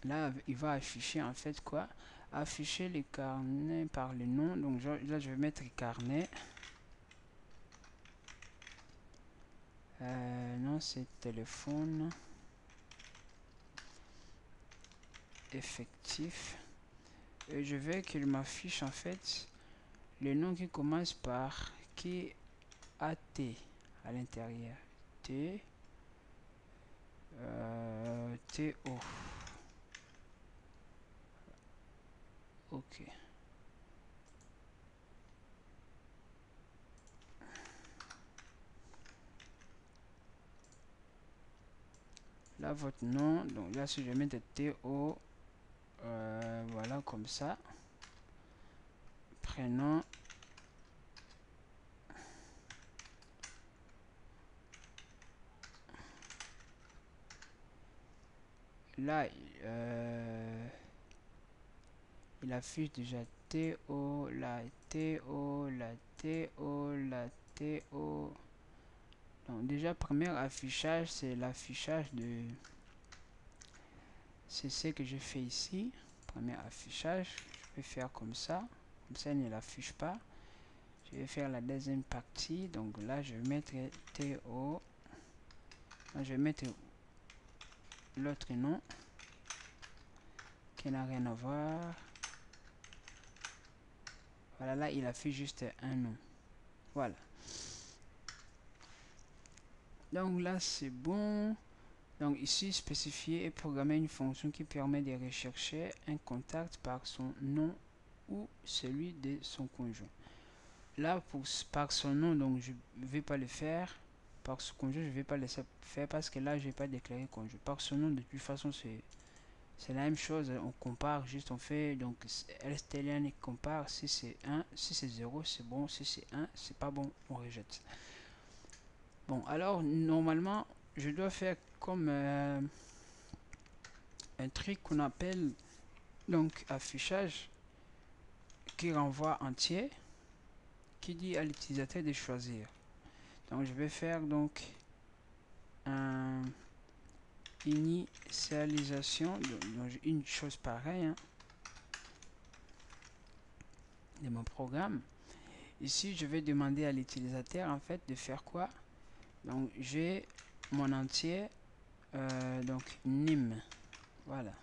Là, il va afficher en fait quoi? Afficher les carnets par le nom. Donc là, je vais mettre carnet. Non, c'est téléphone. Effectif. Et je veux qu'il m'affiche en fait le nom qui commence par qui a T à l'intérieur. T. T-O. Ok. Là, votre nom. Donc là, si je mets T-O, voilà, comme ça. Prénom. Là, il affiche déjà TO, la TO, la TO, la TO. Donc déjà, premier affichage, c'est l'affichage de... C'est ce que je fais ici. Premier affichage, je vais faire comme ça. Comme ça, il ne l'affiche pas. Je vais faire la deuxième partie. Donc là, je vais mettre TO. Là, je vais mettre l'autre nom qui n'a rien à voir. Voilà, là, il affiche juste un nom. Voilà. Donc là, c'est bon. Donc ici, spécifier et programmer une fonction qui permet de rechercher un contact par son nom ou celui de son conjoint. Là, par son nom, donc je ne vais pas le faire. Par son conjoint, je ne vais pas le faire parce que là, je n'ai pas déclaré conjoint. Par son nom, de toute façon, c'est la même chose. On compare, juste on fait, donc LSTLN compare. Si c'est 1, si c'est 0, c'est bon. Si c'est 1, c'est pas bon, on rejette. Bon, alors, normalement, je dois faire comme... un truc qu'on appelle Donc affichage qui renvoie entier, qui dit à l'utilisateur de choisir. Donc je vais faire donc un initialisation, donc une chose pareille hein, de mon programme. Ici je vais demander à l'utilisateur en fait de faire quoi. Donc j'ai mon entier donc nim, voilà.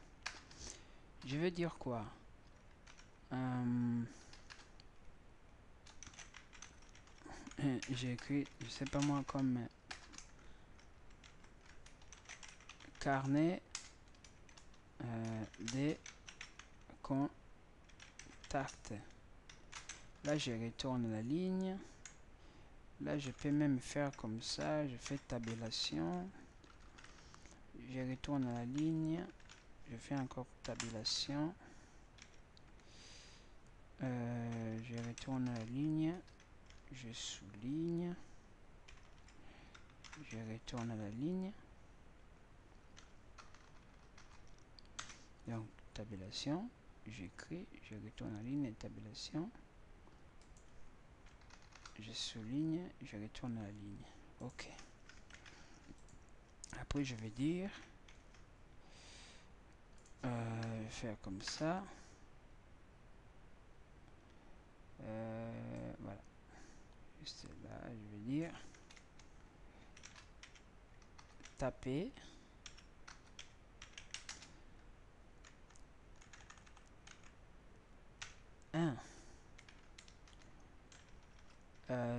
Je vais dire quoi, j'ai écrit je sais pas moi comme carnet des contacts. Là je retourne la ligne. Là je peux même faire comme ça, je fais tabulation, je retourne à la ligne, je fais encore tabulation, je retourne à la ligne, je souligne, je retourne à la ligne, donc tabulation, j'écris, je retourne à la ligne, tabulation, je souligne, je retourne à la ligne. Ok. Après je vais dire faire comme ça. Voilà. Juste là, je vais dire taper un.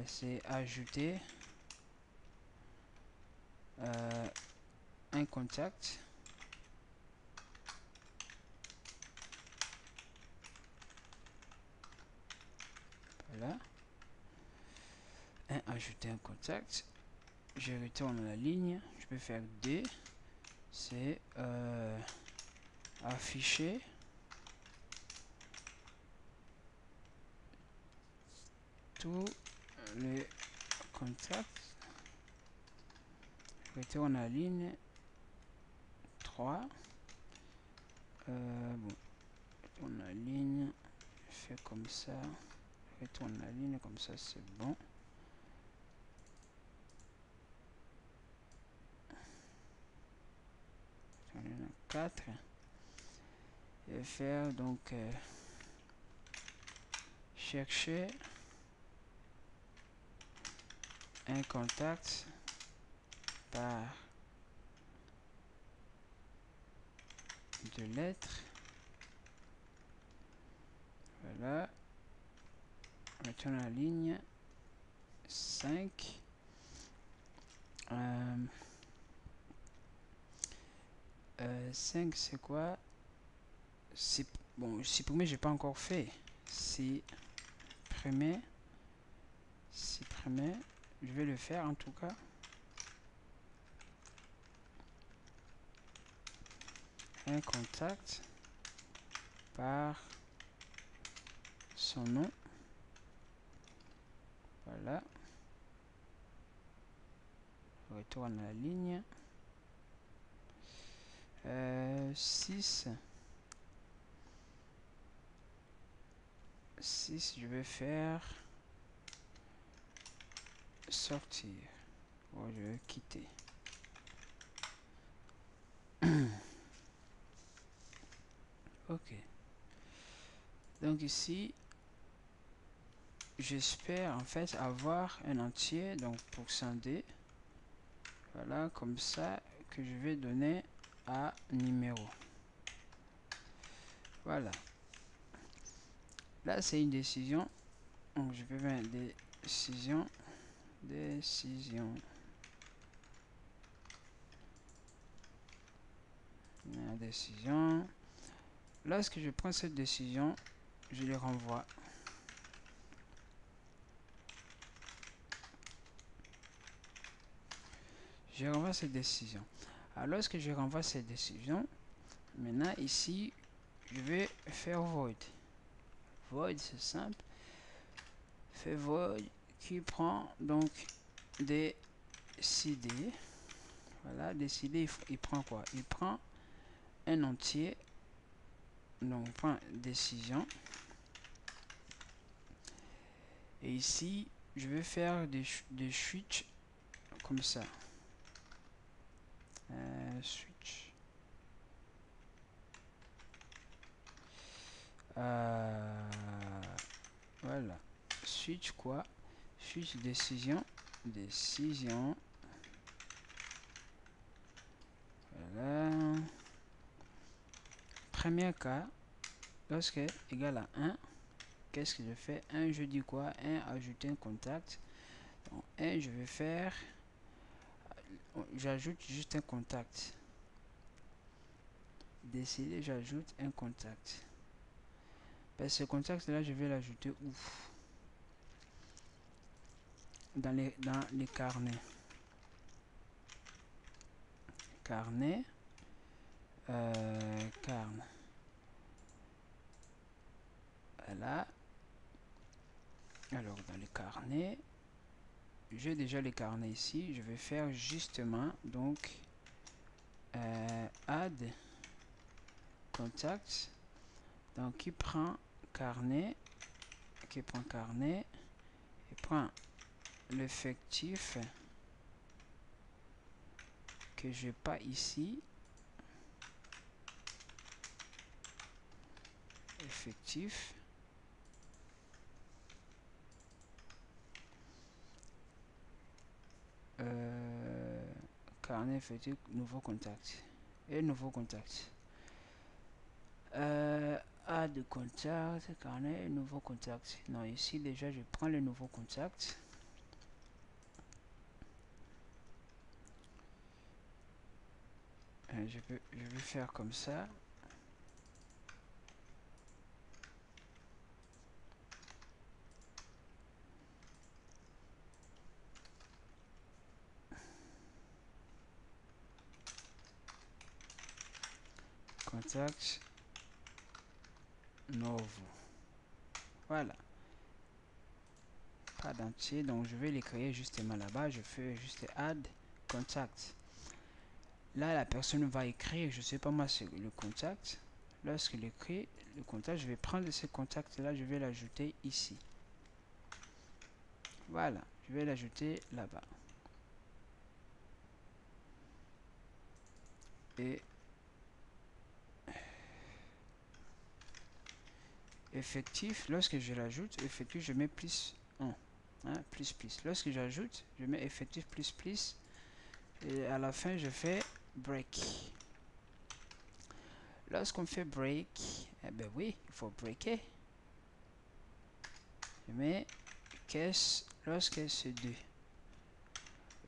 C'est ajouter un contact. Voilà. Ajouter un contact. Je retourne à la ligne. Je peux faire D. C'est afficher tous les contacts. Je retourne à la ligne 3. Bon, je retourne à la ligne. Je fais comme ça. Je retourne à la ligne comme ça, c'est bon. 4. Je vais faire donc chercher un contact par de lettres. Voilà. Retourne à la ligne 5. 5 c'est quoi? Bon, supprimer j'ai pas encore fait. Supprimer. Je vais le faire en tout cas. Un contact par son nom. Voilà. Retourne à la ligne 6. Je vais faire sortir. Bon, je vais quitter. Ok. Donc ici, j'espère en fait avoir un entier, donc %d. Voilà, comme ça que je vais donner à numéro. Voilà. Là, c'est une décision. Donc, je vais mettre décision. Décision. Lorsque je prends cette décision, je les renvoie. Je renvoie cette décision. Alors, lorsque je renvoie cette décision, maintenant ici, je vais faire void. Void, c'est simple. Fait void qui prend donc décider. Voilà, décider, il prend quoi? Il prend un entier. Donc, on prend décision. Et ici, je vais faire des switch comme ça. Switch. Voilà. Switch quoi? Switch décision. Décision. Voilà. Premier cas, lorsque égal à 1, qu'est-ce que je fais? 1, je dis quoi? 1, ajouter un contact. Donc 1, je vais faire, j'ajoute juste un contact. Décider, j'ajoute un contact. Ben, ce contact là, je vais l'ajouter où? Dans les carnets. Carnet. Carnet. Voilà. Alors, dans les carnets, j'ai déjà les carnets ici. Je vais faire justement, donc, add contact. Donc, qui prend carnet, et prend l'effectif que je n'ai pas ici. Effectif. Carnet effectif, nouveau contact. Et nouveau contact. Add contact, carnet, nouveau contact. Non, ici déjà je prends le nouveau contact. Je vais faire comme ça. Contact nouveau. Voilà. Pas d'entier, donc je vais les créer justement là-bas. Je fais juste add contact. Là, la personne va écrire, je sais pas moi, c'est le contact. Lorsqu'il écrit le contact, je vais prendre ce contact là, je vais l'ajouter ici. Voilà, je vais l'ajouter là-bas. Et effectif, lorsque je l'ajoute, effectif, je mets plus 1. Hein, plus. Lorsque j'ajoute, je mets effectif plus. Et à la fin, je fais break. Lorsqu'on fait break, eh ben oui, il faut breaker. Je mets caisse lorsque c'est 2.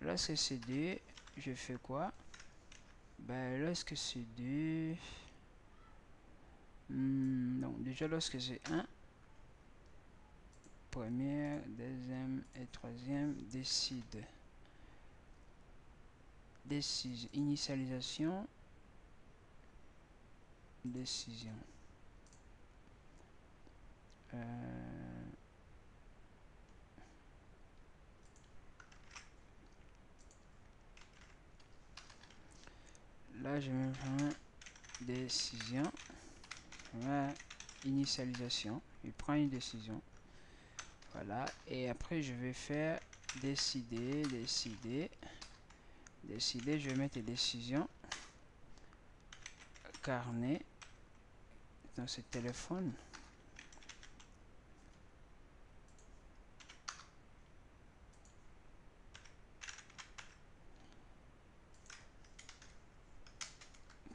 Lorsque c'est 2, je fais quoi? Ben, lorsque c'est 2. Donc, déjà, lorsque c'est 1, première, deuxième et troisième, décide. Décision, initialisation, décision. Là, je vais faire décision. Initialisation. Il prend une décision. Voilà. Et après, je vais faire décider. Je vais mettre décision. Carnet. Dans ce téléphone.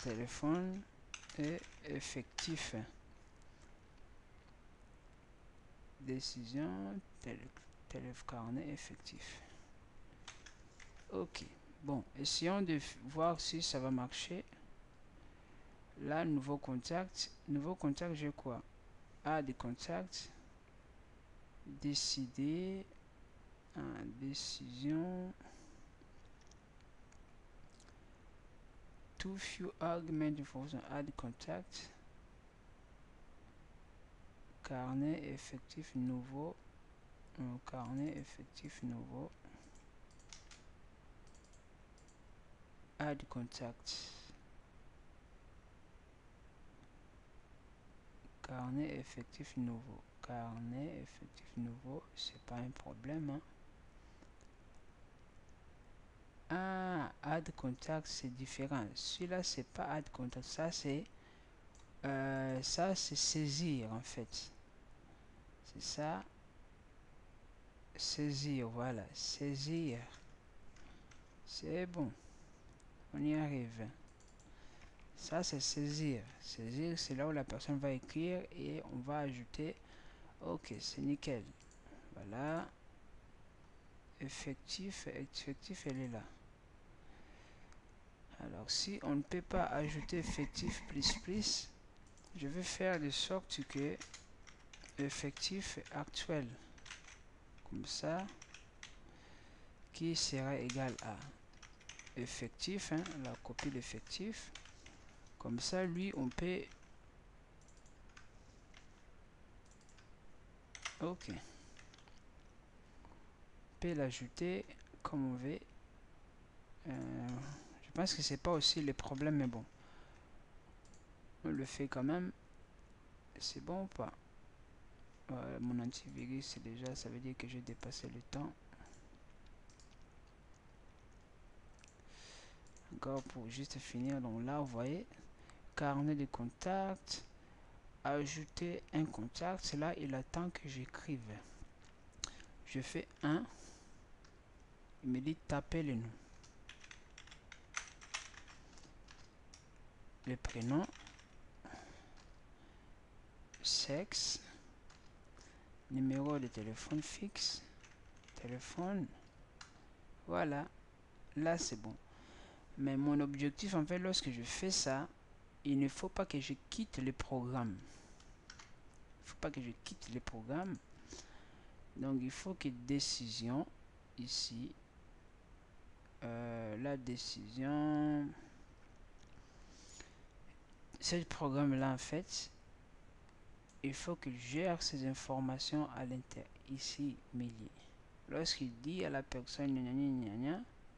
Téléphone et effectif. Décision. Carnet effectif. Ok. Bon, essayons de voir si ça va marcher. Là, nouveau contact. Nouveau contact, j'ai quoi? Des contacts. Décider. Décision. Too few arguments information. Add contact. Carnet effectif nouveau. Carnet effectif nouveau. Add contact. Carnet effectif nouveau. Carnet effectif nouveau, c'est pas un problème. Hein. Ah, add contact, c'est différent. Celui-là, c'est pas add contact. Ça, c'est saisir en fait. C'est ça. Saisir, voilà. Saisir. C'est bon. On y arrive. Ça, c'est saisir. Saisir, c'est là où la personne va écrire et on va ajouter. Ok, c'est nickel. Voilà. Effectif, effectif, elle est là. Alors, si on ne peut pas ajouter effectif plus, je vais faire de sorte que effectif actuel, comme ça, qui sera égal à effectif, hein, la copie d'effectif. Comme ça, lui, on peut... Ok. On peut l'ajouter comme on veut. Je pense que c'est pas aussi le problème, mais bon. On le fait quand même. C'est bon ou pas? Mon antivirus, c'est déjà, ça veut dire que j'ai dépassé le temps. Encore pour juste finir. Donc là, vous voyez, carnet de contact, ajouter un contact. Là, il attend que j'écrive. Je fais 1. Il me dit taper le nom. Le prénom, sexe, numéro de téléphone fixe, téléphone. Voilà, là c'est bon. Mais mon objectif, en fait, lorsque je fais ça, il ne faut pas que je quitte le programme. Il ne faut pas que je quitte le programme. Donc, il faut que décision, ici, la décision, ce programme-là, en fait, il faut qu'il gère ces informations à l'intérieur, ici, milieu. Lorsqu'il dit à la personne,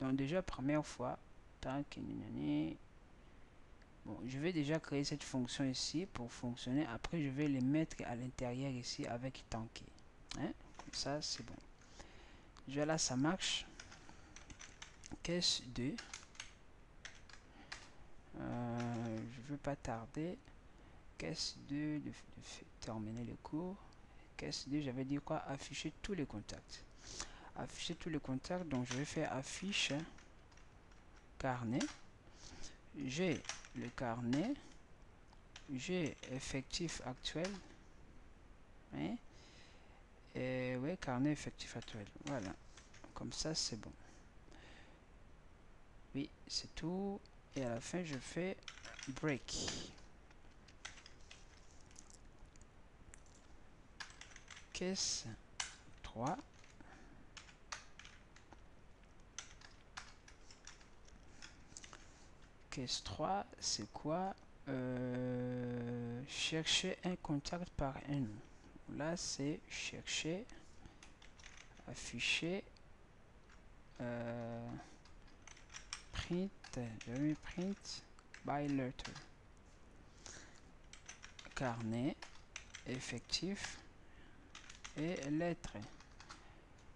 donc déjà, première fois, tant que bon, je vais déjà créer cette fonction ici pour fonctionner. Après, je vais les mettre à l'intérieur ici avec tanké. Hein? Comme ça, c'est bon. Déjà là, ça marche. Caisse 2. Je ne veux pas tarder. Caisse 2 de terminer le cours. Caisse 2, j'avais dit quoi? Afficher tous les contacts. Afficher tous les contacts. Donc, je vais faire affiche carnet. J'ai le carnet. J'ai effectif actuel. Hein? Et ouais, carnet effectif actuel. Voilà. Comme ça, c'est bon. Oui, c'est tout. Et à la fin, je fais break. Caisse 3. Caisse 3, c'est quoi? Chercher un contact par un nom. Là, c'est chercher, afficher, print, je vais print by letter. Carnet, effectif et lettre.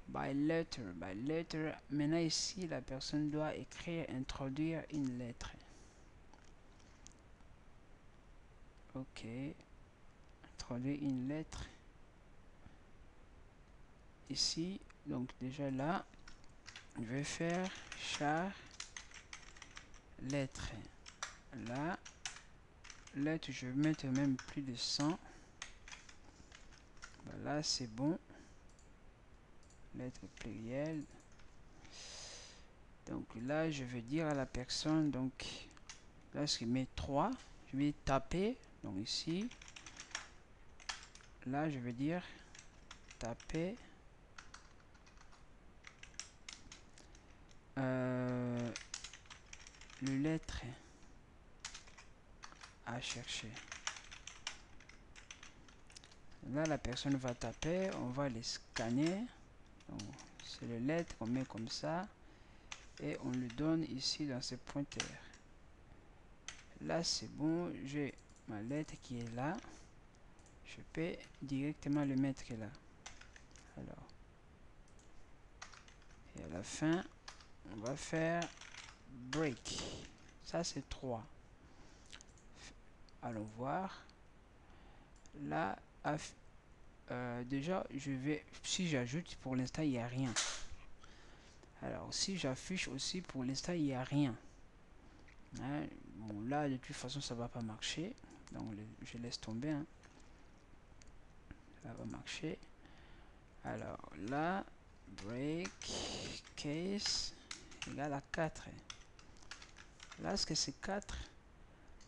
By letter, by letter. Maintenant ici, la personne doit écrire, introduire une lettre. Ok. Introduire une lettre. Ici, donc déjà là, je vais faire char lettre. Là, lettre, je vais mettre même plus de 100. Voilà, c'est bon. Lettre plurielle. Donc là, je vais dire à la personne, donc là, je mets 3, je vais taper. Donc ici, là, je vais dire taper le lettre à chercher. Là, la personne va taper, on va les scanner. C'est les lettres qu'on met comme ça et on le donne ici dans ce pointeur. Là, c'est bon, j'ai ma lettre qui est là. je peux directement le mettre là. Alors, et à la fin, on va faire break. Ça, c'est 3. Allons voir. Là, déjà, je vais, si j'ajoute, pour l'instant, il n'y a rien. Alors, si j'affiche aussi, pour l'instant, il n'y a rien. Hein? Bon, là, de toute façon, ça va pas marcher. Donc, je laisse tomber. Hein. Ça va marcher. Alors, là, break case égale à 4. Là, est-ce que c'est 4?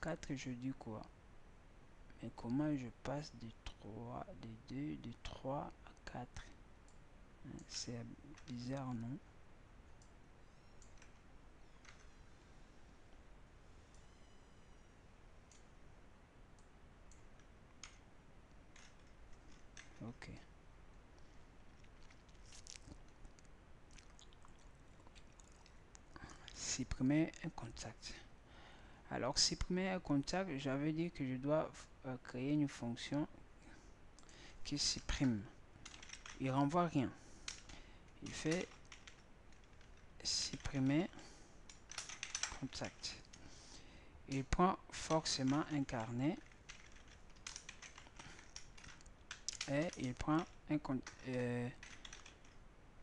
4, je dis quoi? Mais comment je passe de 3, de 2, de 3 à 4? C'est bizarre, non? Ok. Supprimer un contact. Alors, supprimer un contact, j'avais dit que je dois créer une fonction qui supprime. Il renvoie rien. Il fait supprimer contact. Il prend forcément un carnet et il prend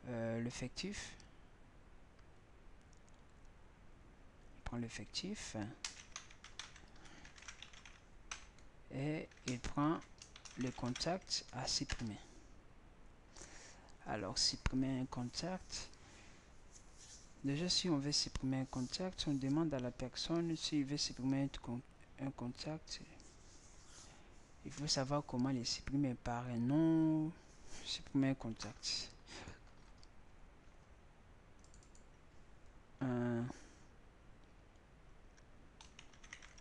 l'effectif. Il prend l'effectif et il prend le contact à supprimer. Alors, supprimer un contact. Déjà, si on veut supprimer un contact, on demande à la personne s'il veut supprimer un contact. Il faut savoir comment les supprimer par un nom. Supprimer un contact.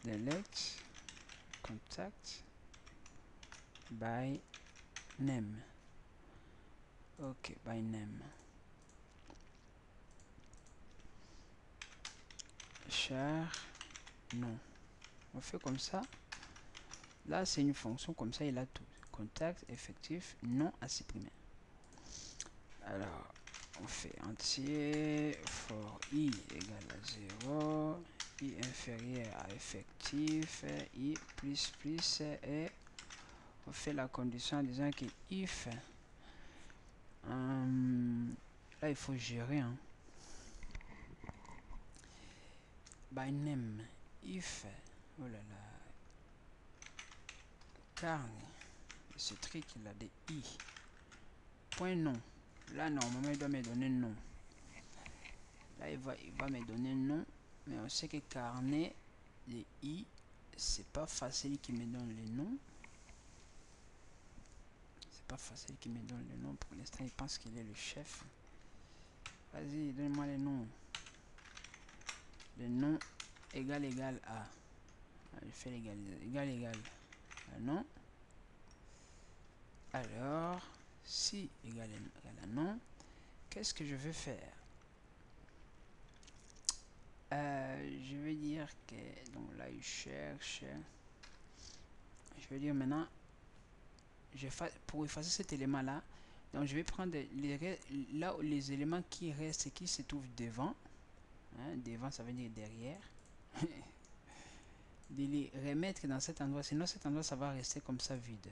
Delete contact by name. Ok, by name. Char non. On fait comme ça. Là, c'est une fonction comme ça, il a tout. Contact, effectif, non à supprimer. Alors, on fait entier for i égale à 0, i inférieur à effectif, i plus plus, et on fait la condition en disant que if, là il faut gérer, hein. By name, if, oh là là, carne, ce truc il a des i, point non, là normalement il doit me donner non, là il va me donner non, mais on sait que carnet de i, c'est pas facile qu'il me donne les noms. C'est pas facile qu'il me donne le nom. Pour l'instant, il pense qu'il est le chef. Vas-y, donne-moi les noms. Le nom égal égal à. Je fais l'égaliser. Égal égal à non. Alors, si égal à non, qu'est-ce que je vais faire? Je vais dire que. Donc là, il cherche. Je vais dire maintenant. Pour effacer cet élément là, donc je vais prendre là les éléments qui restent et qui se trouvent devant, hein, devant ça veut dire derrière, de les remettre dans cet endroit, sinon cet endroit ça va rester comme ça vide.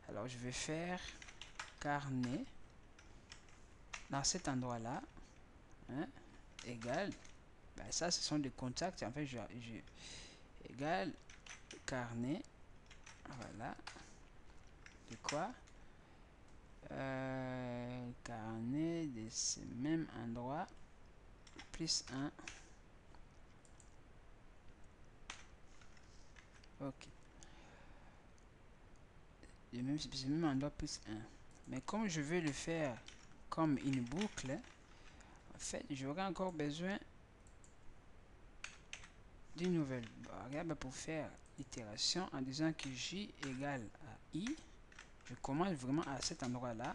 Alors je vais faire carnet dans cet endroit là, hein, égal, ben ça ce sont des contacts, en fait je égal carnet, voilà, de quoi carnet de ce même endroit plus 1. Ok. Le même endroit plus 1. Mais comme je veux le faire comme une boucle, en fait, j'aurai encore besoin d'une nouvelle variable pour faire l'itération en disant que j égale à i. Je commence vraiment à cet endroit-là.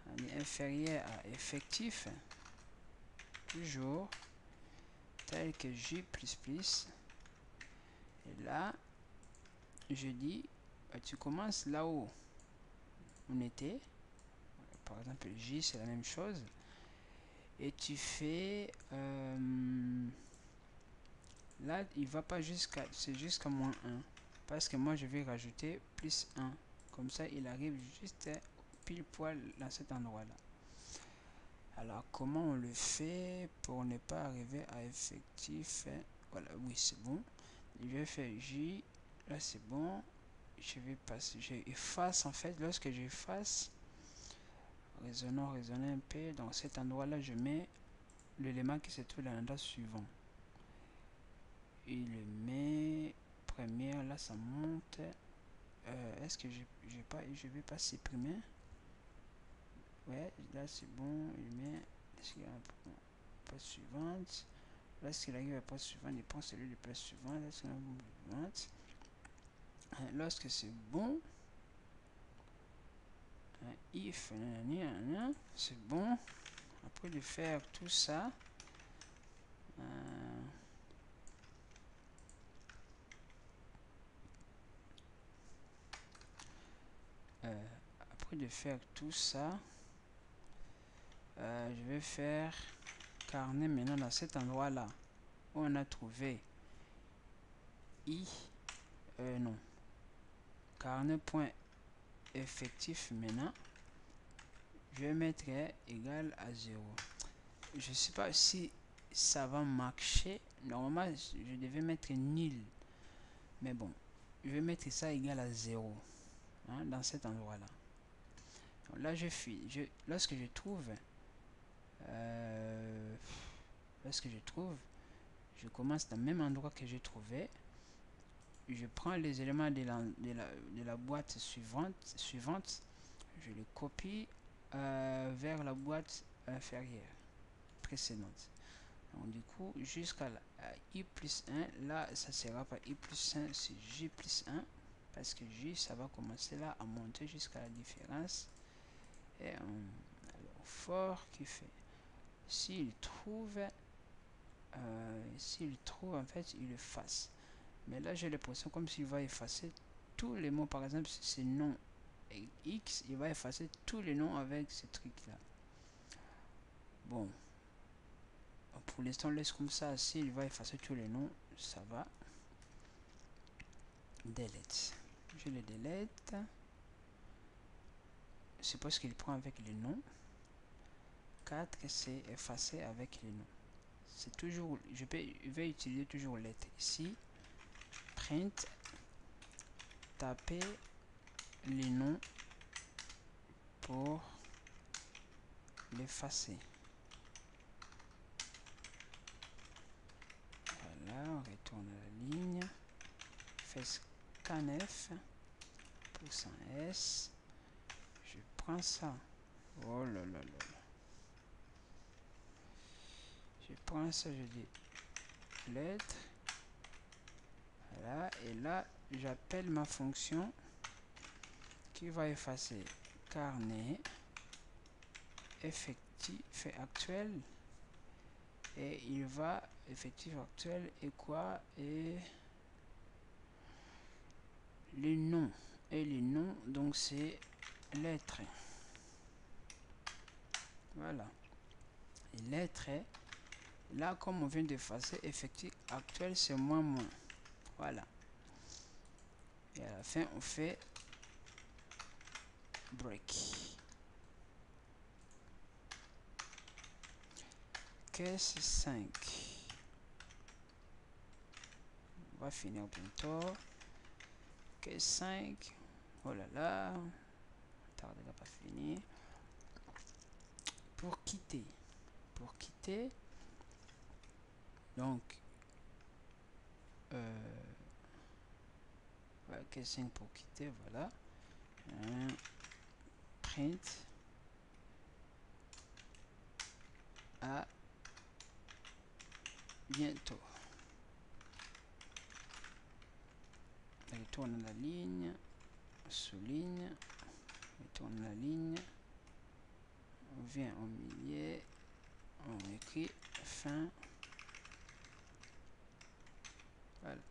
On est inférieur à effectif. Toujours tel que j++. Et là, je dis tu commences là où on était. Par exemple, J, c'est la même chose. Et tu fais... là, il va pas jusqu'à... C'est jusqu'à -1. Parce que moi, je vais rajouter +1. Comme ça, il arrive juste pile poil dans cet endroit-là. Alors, comment on le fait pour ne pas arriver à effectif? Voilà, oui, c'est bon. Je vais faire J. Là, c'est bon. Je vais passer... J'efface, en fait, lorsque j'efface... Raisonner un peu. Dans cet endroit-là, je mets l'élément qui se trouve dans l'endroit suivant. Il le met première, là ça monte. Est-ce que je vais pas supprimer? Ouais, là c'est bon. Il met. Est-ce qu'il y a un pas suivante? Lorsqu'il arrive à la place suivante, il prend celui de la place suivante. Lorsque c'est bon, if, c'est bon. Après de faire tout ça, après de faire tout ça, je vais faire carnet maintenant dans cet endroit là où on a trouvé non, carnet point effectif. Maintenant je vais mettre égal à 0. Je sais pas si ça va marcher. Normalement je devais mettre nul, mais bon, je vais mettre ça égal à 0, hein, dans cet endroit là. Donc là je lorsque je trouve je commence dans le même endroit que j'ai trouvé. Je prends les éléments de la boîte suivante, je les copie vers la boîte inférieure précédente. Donc du coup, jusqu'à i plus 1, là ça sera pas i plus 1, c'est j plus 1, parce que j ça va commencer là à monter jusqu'à la différence. Et alors for qui fait, s'il trouve en fait il efface. Mais là j'ai l'impression comme s'il va effacer tous les mots. Par exemple, si c'est nom et X, il va effacer tous les noms avec ce truc là. Bon, pour l'instant laisse comme ça. S'il va effacer tous les noms, ça va. Delete, je le delete. C'est parce qu'il prend avec les noms. 4, c'est effacer avec les noms. C'est toujours, je vais utiliser toujours let ici. Print, taper les noms pour l'effacer. Voilà, on retourne à la ligne. Fait scanf %s. Je prends ça. Oh là là là. Je prends ça, je dis lettre. Voilà, et là j'appelle ma fonction qui va effacer carnet effectif actuel, et il va effectif actuel et quoi, et les noms, donc c'est lettres. Voilà, et lettres là, comme on vient d'effacer effectif actuel, c'est moins. Voilà, et à la fin on fait break. Caisse 5. On va finir bientôt. Caisse 5. Oh là là. Tarde n'a pas fini. Pour quitter. Donc. Ouais, caisse 5 pour quitter. Voilà. Print. À bientôt. On retourne la ligne. Souligne. Retourne la ligne. On vient au milieu. On écrit fin. Voilà.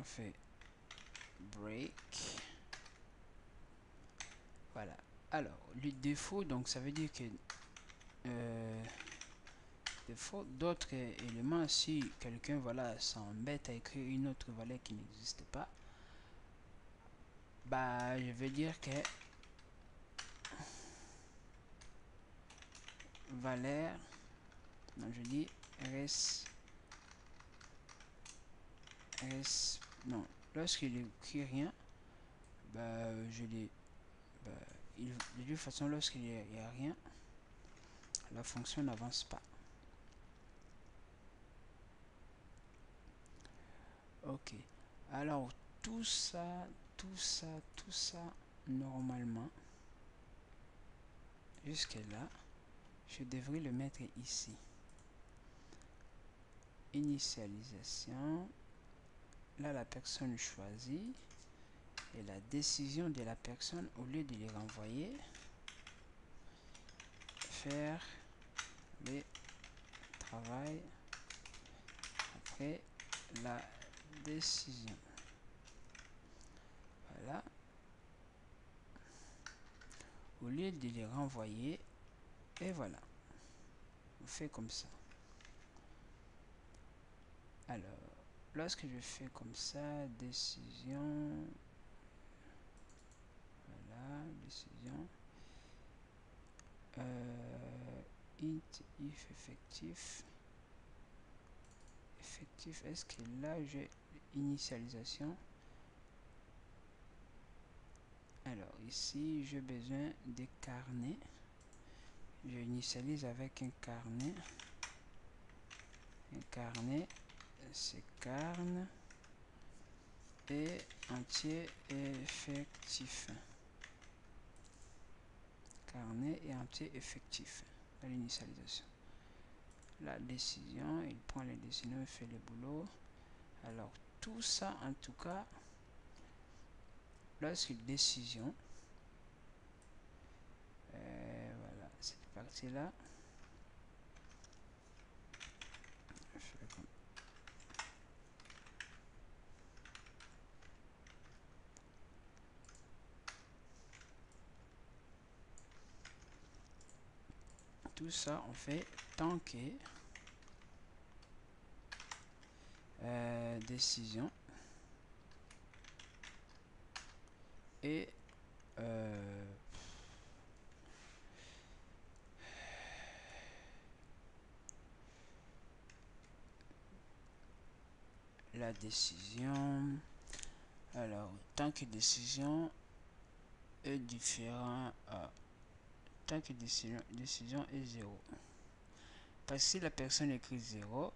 fait break. Voilà. Alors, le défaut, donc ça veut dire que défaut d'autres éléments, si quelqu'un voilà s'embête à écrire une autre valeur qui n'existe pas, bah je vais dire que valeur, non je dis non, lorsqu'il écrit rien, bah je dis bah, de toute façon lorsqu'il n'y a rien, la fonction n'avance pas. Ok, alors tout ça normalement jusque là je devrais le mettre ici. Initialisation, là la personne choisit et la décision de la personne, au lieu de les renvoyer, faire le travail après la décision. Voilà, au lieu de les renvoyer, et voilà, on fait comme ça. Alors lorsque je fais comme ça, décision, voilà, décision, int if effectif, est-ce que là j'ai initialisation? Alors ici j'ai besoin des carnets, je initialise avec un carnet c'est carne et entier effectif, carnet et entier effectif dans l'initialisation. La décision, il prend les décisions, il fait le boulot. Alors tout ça en tout cas, lorsqu'il décision, voilà cette partie là, je fais comme tout ça on fait tant que décision et la décision, alors tant que décision est différent à tant que décision est 0, parce que si la personne écrit 0,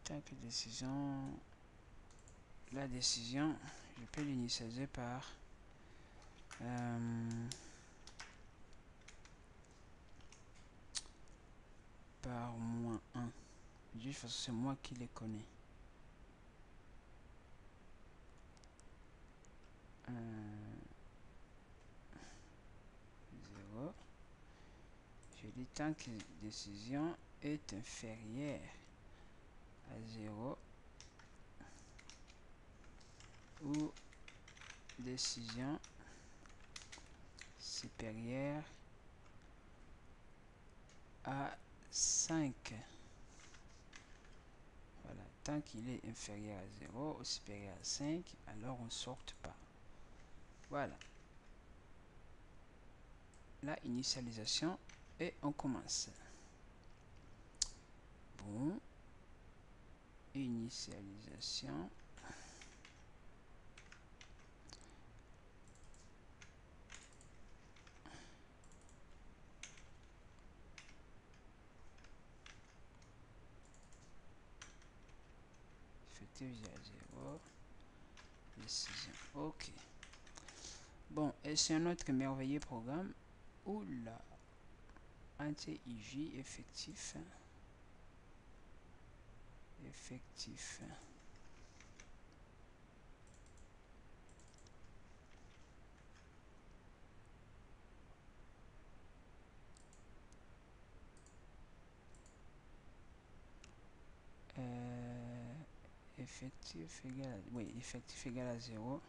tant que décision, la décision je peux l'initialiser par moins 1. De toute façon c'est moi qui les connais. 0. Je dis tant que décision est inférieure à 0 ou décision supérieure à 5. Voilà, tant qu'il est inférieur à 0 ou supérieur à 5, alors on ne sorte pas. Voilà. La initialisation et on commence. Bon. Initialisation. Effectif 0. Décision. Ok. Bon, et c'est un autre merveilleux programme. Oula. Anti-IJ effectif. Effectif. effectif égal à, oui, effectif égal à 0.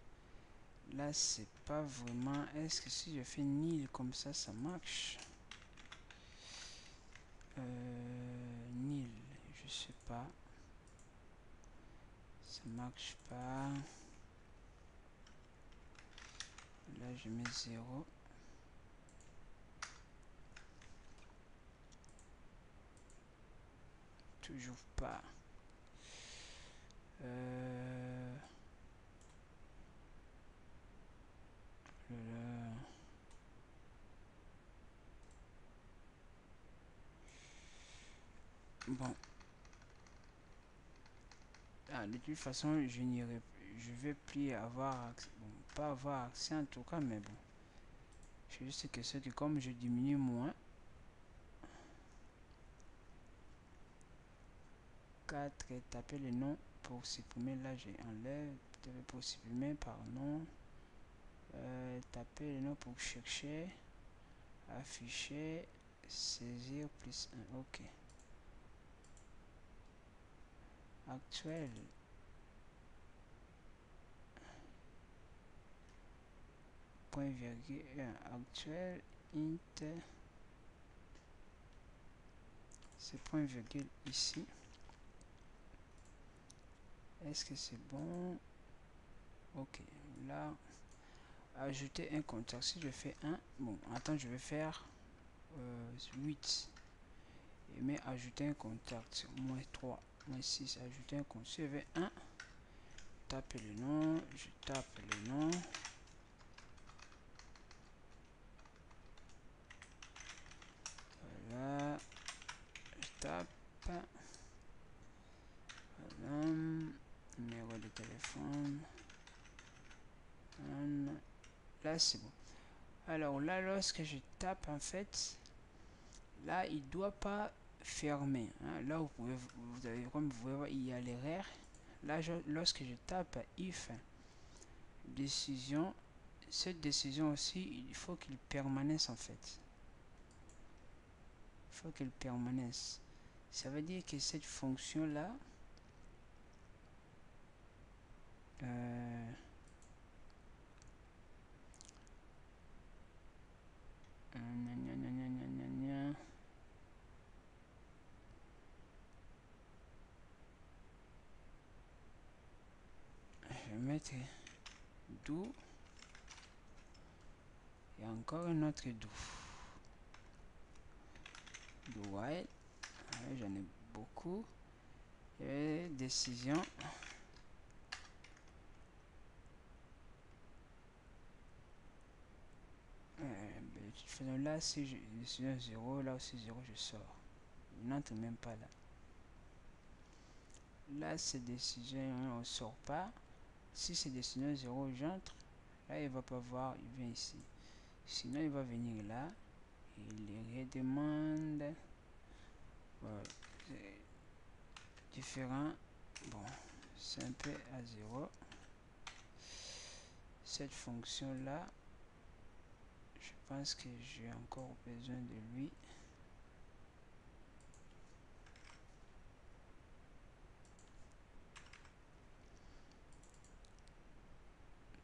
Là, c'est pas vraiment. Est-ce que si je fais nil comme ça marche? Nil, je sais pas. Ça marche pas. Là, je mets 0. Toujours pas. Bon. Ah, de toute façon, je vais plus avoir, bon, pas avoir accès en tout cas, mais bon. Je sais que c'est que comme je diminue moins, 4 taper le nom pour supprimer. Là, j'enlève pour supprimer par nom. Taper le nom pour chercher, afficher, saisir plus 1. Ok. Actuel. Point virgule 1. Actuel int. C'est point virgule ici. Est-ce que c'est bon? Ok. Là, ajouter un compteur. Si je fais 1, bon, attends, je vais faire 8. Et mais ajouter un contact. Moins 3, moins 6. Ajouter un compteur. Si je vais 1, tape le nom. Je tape le nom. Voilà. Je tape. Voilà. Numéro de téléphone. Voilà. Là, c'est bon. Alors là, lorsque je tape, en fait, là, il doit pas fermer. Hein. Là, vous avez, comme vous pouvez voir, il y a l'erreur. Là, lorsque je tape if décision, cette décision aussi, il faut qu'il permanesse en fait. Il faut qu'elle permanesse. Ça veut dire que cette fonction là, je vais mettre do et encore un autre do. Do while, j'en ai beaucoup. Et décision. Là, si je décision 0, là aussi 0, je sors. Il n'entre même pas là. Là, c'est décision, on ne sort pas. Si c'est décision 0, j'entre. Là, il va pas voir, il vient ici. Sinon, il va venir là. Il redemande. Voilà. C'est différent. Bon, c'est un peu à 0. Cette fonction là, je pense que j'ai encore besoin de lui.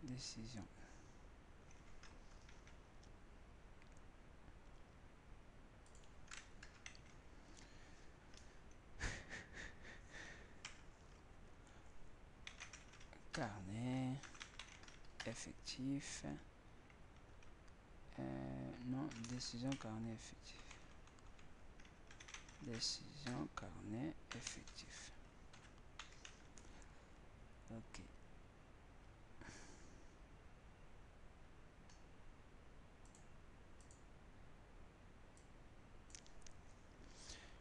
Décision. Carnet. Effectif. Non, décision carnet effectif. Décision carnet effectif. Ok.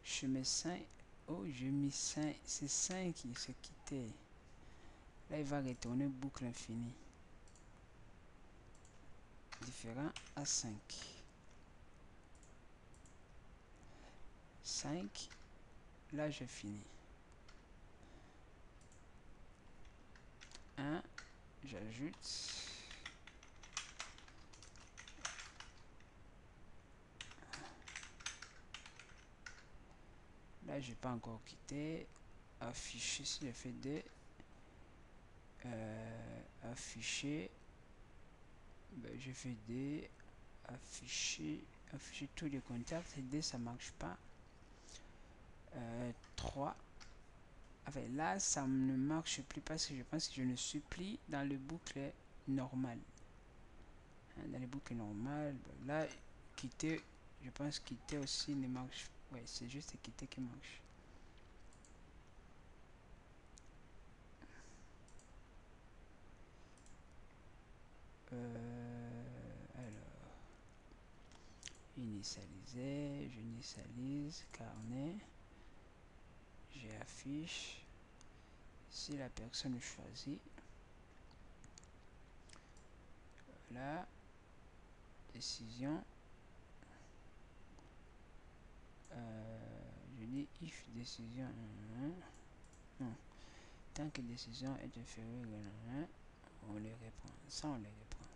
Je mets 5. Oh, je mets 5. C'est 5 qui se quittait. Là, il va retourner boucle infinie. Différent à 5. 5. Là, je finis. 1. J'ajoute. Là, je n'ai pas encore quitté. Afficher si je fais 2. afficher, ben, je fais D, afficher tous les contacts. D, ça marche pas. 3. Enfin, là, ça ne marche plus parce que je pense que je ne suis plus dans le boucle normal. Dans les boucles normales, ben, là, quitter, je pense quitter aussi ne marche. Ouais, c'est juste quitter qui marche. Alors, initialiser, j'initialise, carnet, j'affiche. Si la personne choisit, là, décision, je dis if décision, non, tant que décision est inférieure, on les reprend, ça on les reprend.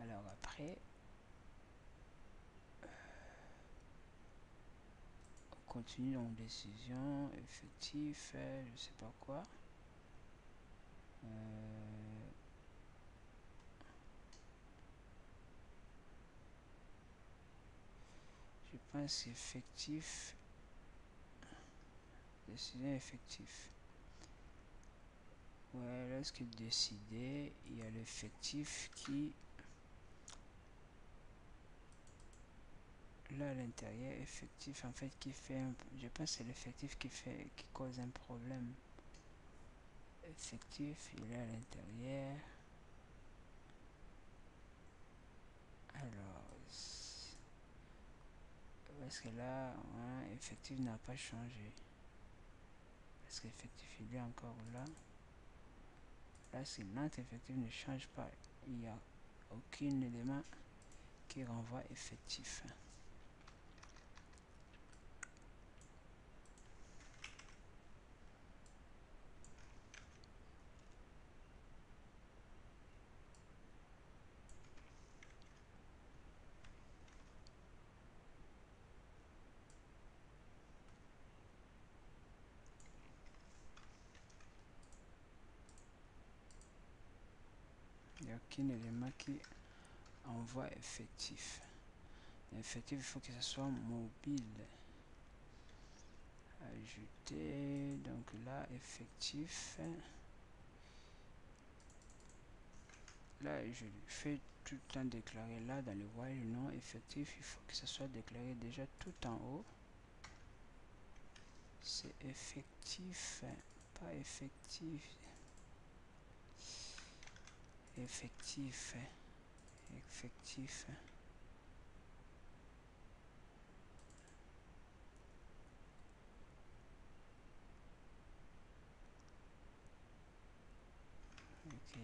Alors après, on continue donc décision, effectif, je sais pas quoi. Je pense effectif, décision effectif. Ouais, lorsque décider, il y a l'effectif qui, là à l'intérieur, effectif en fait qui fait un, je pense que c'est l'effectif qui cause un problème. Effectif, il est à l'intérieur. Alors, parce que là, hein, effectif n'a pas changé. Parce qu'effectif, il est encore là. Là, si notre effectif ne change pas, il n'y a aucun élément qui renvoie effectif. Il n'y a aucun élément qui envoie effectif. L'effectif, il faut que ce soit mobile. Ajouter, donc là, effectif. Là, je fais tout le temps déclarer là dans le while non effectif. Il faut que ce soit déclaré déjà tout en haut. C'est effectif, pas effectif. Effectif, effectif. Ok.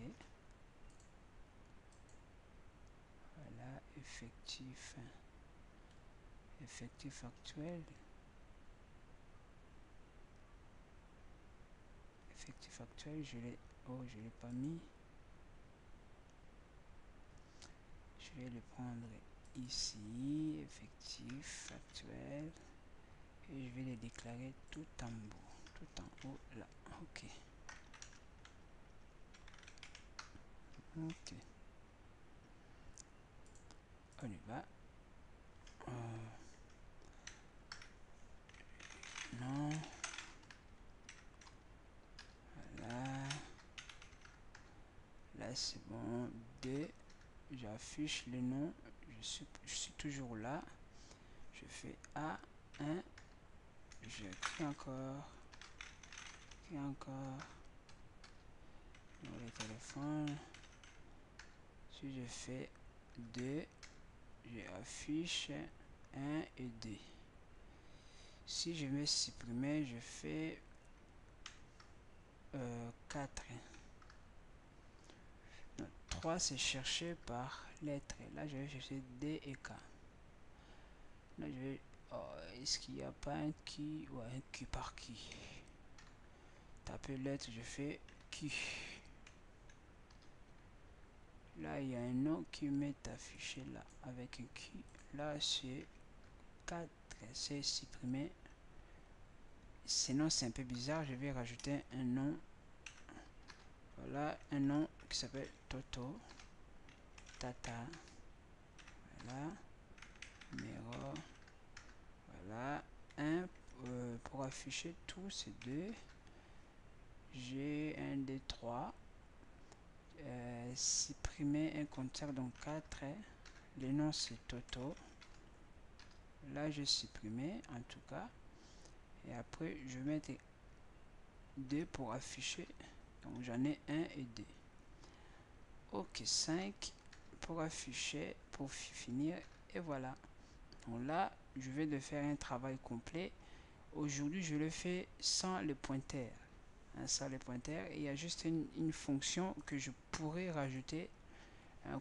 Voilà, effectif. Effectif actuel. Effectif actuel, je l'ai. Oh, je l'ai pas mis. Je vais le prendre ici, effectif actuel. Et je vais les déclarer tout en haut. Tout en haut là. Ok. Ok. On y va. Non. Voilà. Là c'est bon. 2. J'affiche le nom. Je suis toujours là. Je fais A1. J'écris encore. Et encore. Numéro de téléphone. Si je fais 2, j'affiche 1 et 2. Si je veux supprimer, je fais 4. 3 c'est cherché par lettre. Là je vais chercher D et K. Là je vais... Oh, est-ce qu'il n'y a pas un qui ou un qui par qui? Taper lettre, je fais qui. Là il y a un nom qui m'est affiché là avec un qui. Là c'est 4, c'est supprimé. Sinon c'est un peu bizarre, je vais rajouter un nom Voilà un nom qui s'appelle Toto, Tata. Voilà, numéro. Voilà, un pour afficher tous ces deux. J'ai 1, 2, 3. Supprimer un compteur, donc 4. Le nom c'est Toto. Là, j'ai supprimé en tout cas. Et après, je vais mettre 2 pour afficher. Donc, j'en ai 1 et 2. Ok, 5 pour afficher, pour finir. Et voilà. Donc là, je vais de faire un travail complet. Aujourd'hui, je le fais sans le pointeur. Sans le pointeur. Et il y a juste une fonction que je pourrais rajouter.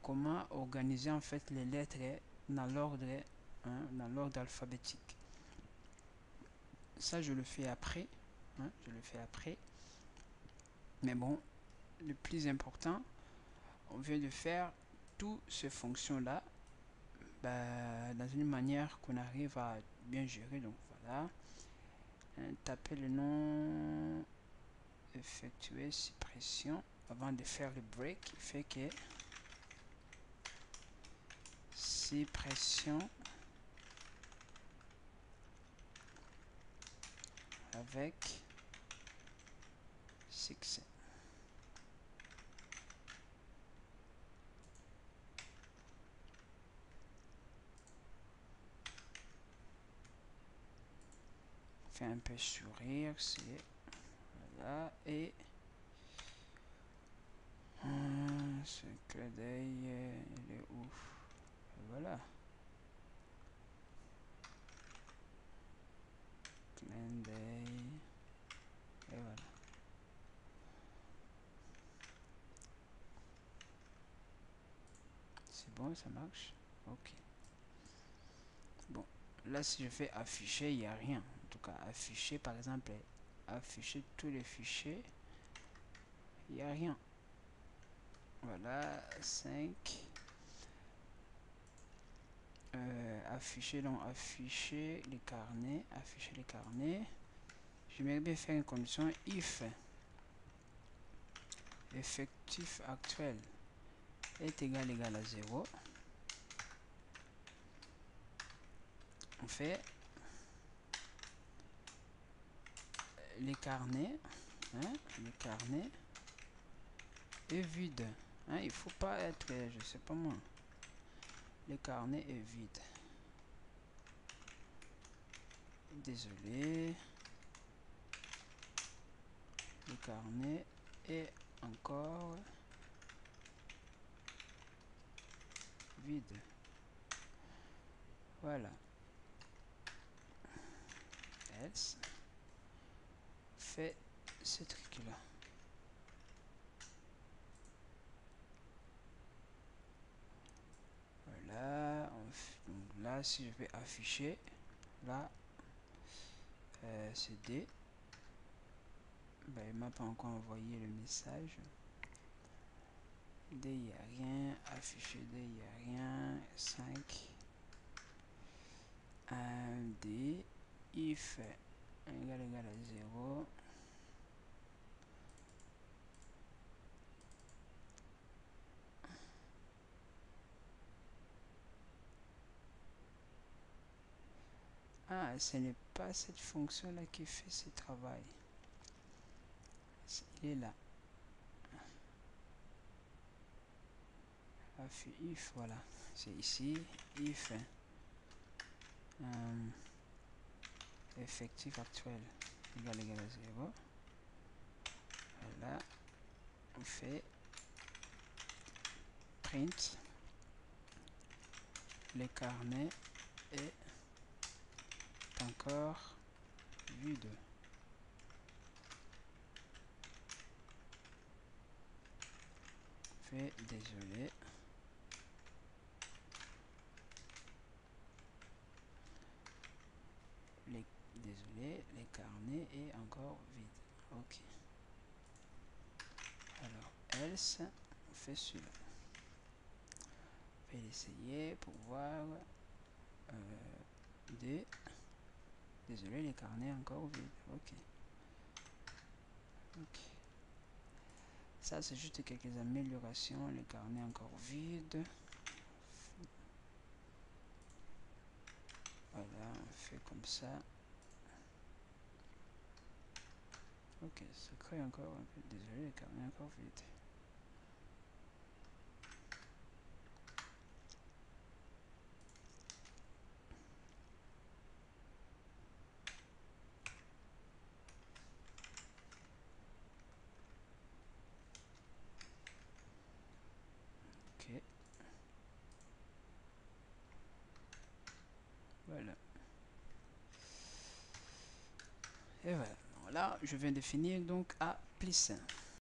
Comment organiser en fait les lettres dans l'ordre dans l'ordre alphabétique. Ça, je le fais après. Je le fais après. Mais bon, le plus important, on vient de faire toutes ces fonctions-là dans une manière qu'on arrive à bien gérer. Donc voilà. Taper le nom, effectuer suppression avant de faire le break. Il fait que suppression avec succès. Fait un peu sourire, c'est voilà. Et ce clin d'œil, il est où? Et voilà. Clin d'œil. Et voilà. C'est bon, ça marche. Ok. Bon, là si je fais afficher, il n'y a rien. En tout cas, afficher par exemple, afficher tous les fichiers, il n'y a rien. Voilà, 5. Afficher, donc afficher les carnets. Afficher les carnets. Je vais bien faire une condition if effectif actuel est égal à 0. On fait les carnets, les carnets est vide. Il faut pas être, je sais pas moi, le carnet est vide. Désolé, le carnet est encore vide. Voilà. Else fait ce truc là. Voilà. Donc là, si je vais afficher, là, c'est D. Ben, il m'a pas encore envoyé le message. D, il n'y a rien. Afficher D, il n'y a rien. 5. 1 D. If égal à 0. Ah, ce n'est pas cette fonction-là qui fait ce travail. Il est là. If, voilà. C'est ici. If effectif actuel égal à 0. Voilà. On fait print. Le carnet est encore vide. Fait désolé. Désolé, le carnet est encore vide. Ok. Alors, else, on fait celui-là. On va l'essayer pour voir. Désolé, les carnets encore vide. Ok. Ok. Ça, c'est juste quelques améliorations. Le carnet encore vide. Voilà, on fait comme ça. Ok, ça crée encore un peu. Désolé, le carnet encore vide. Ok. Voilà. Et voilà. Là, je viens de finir donc à plus 1.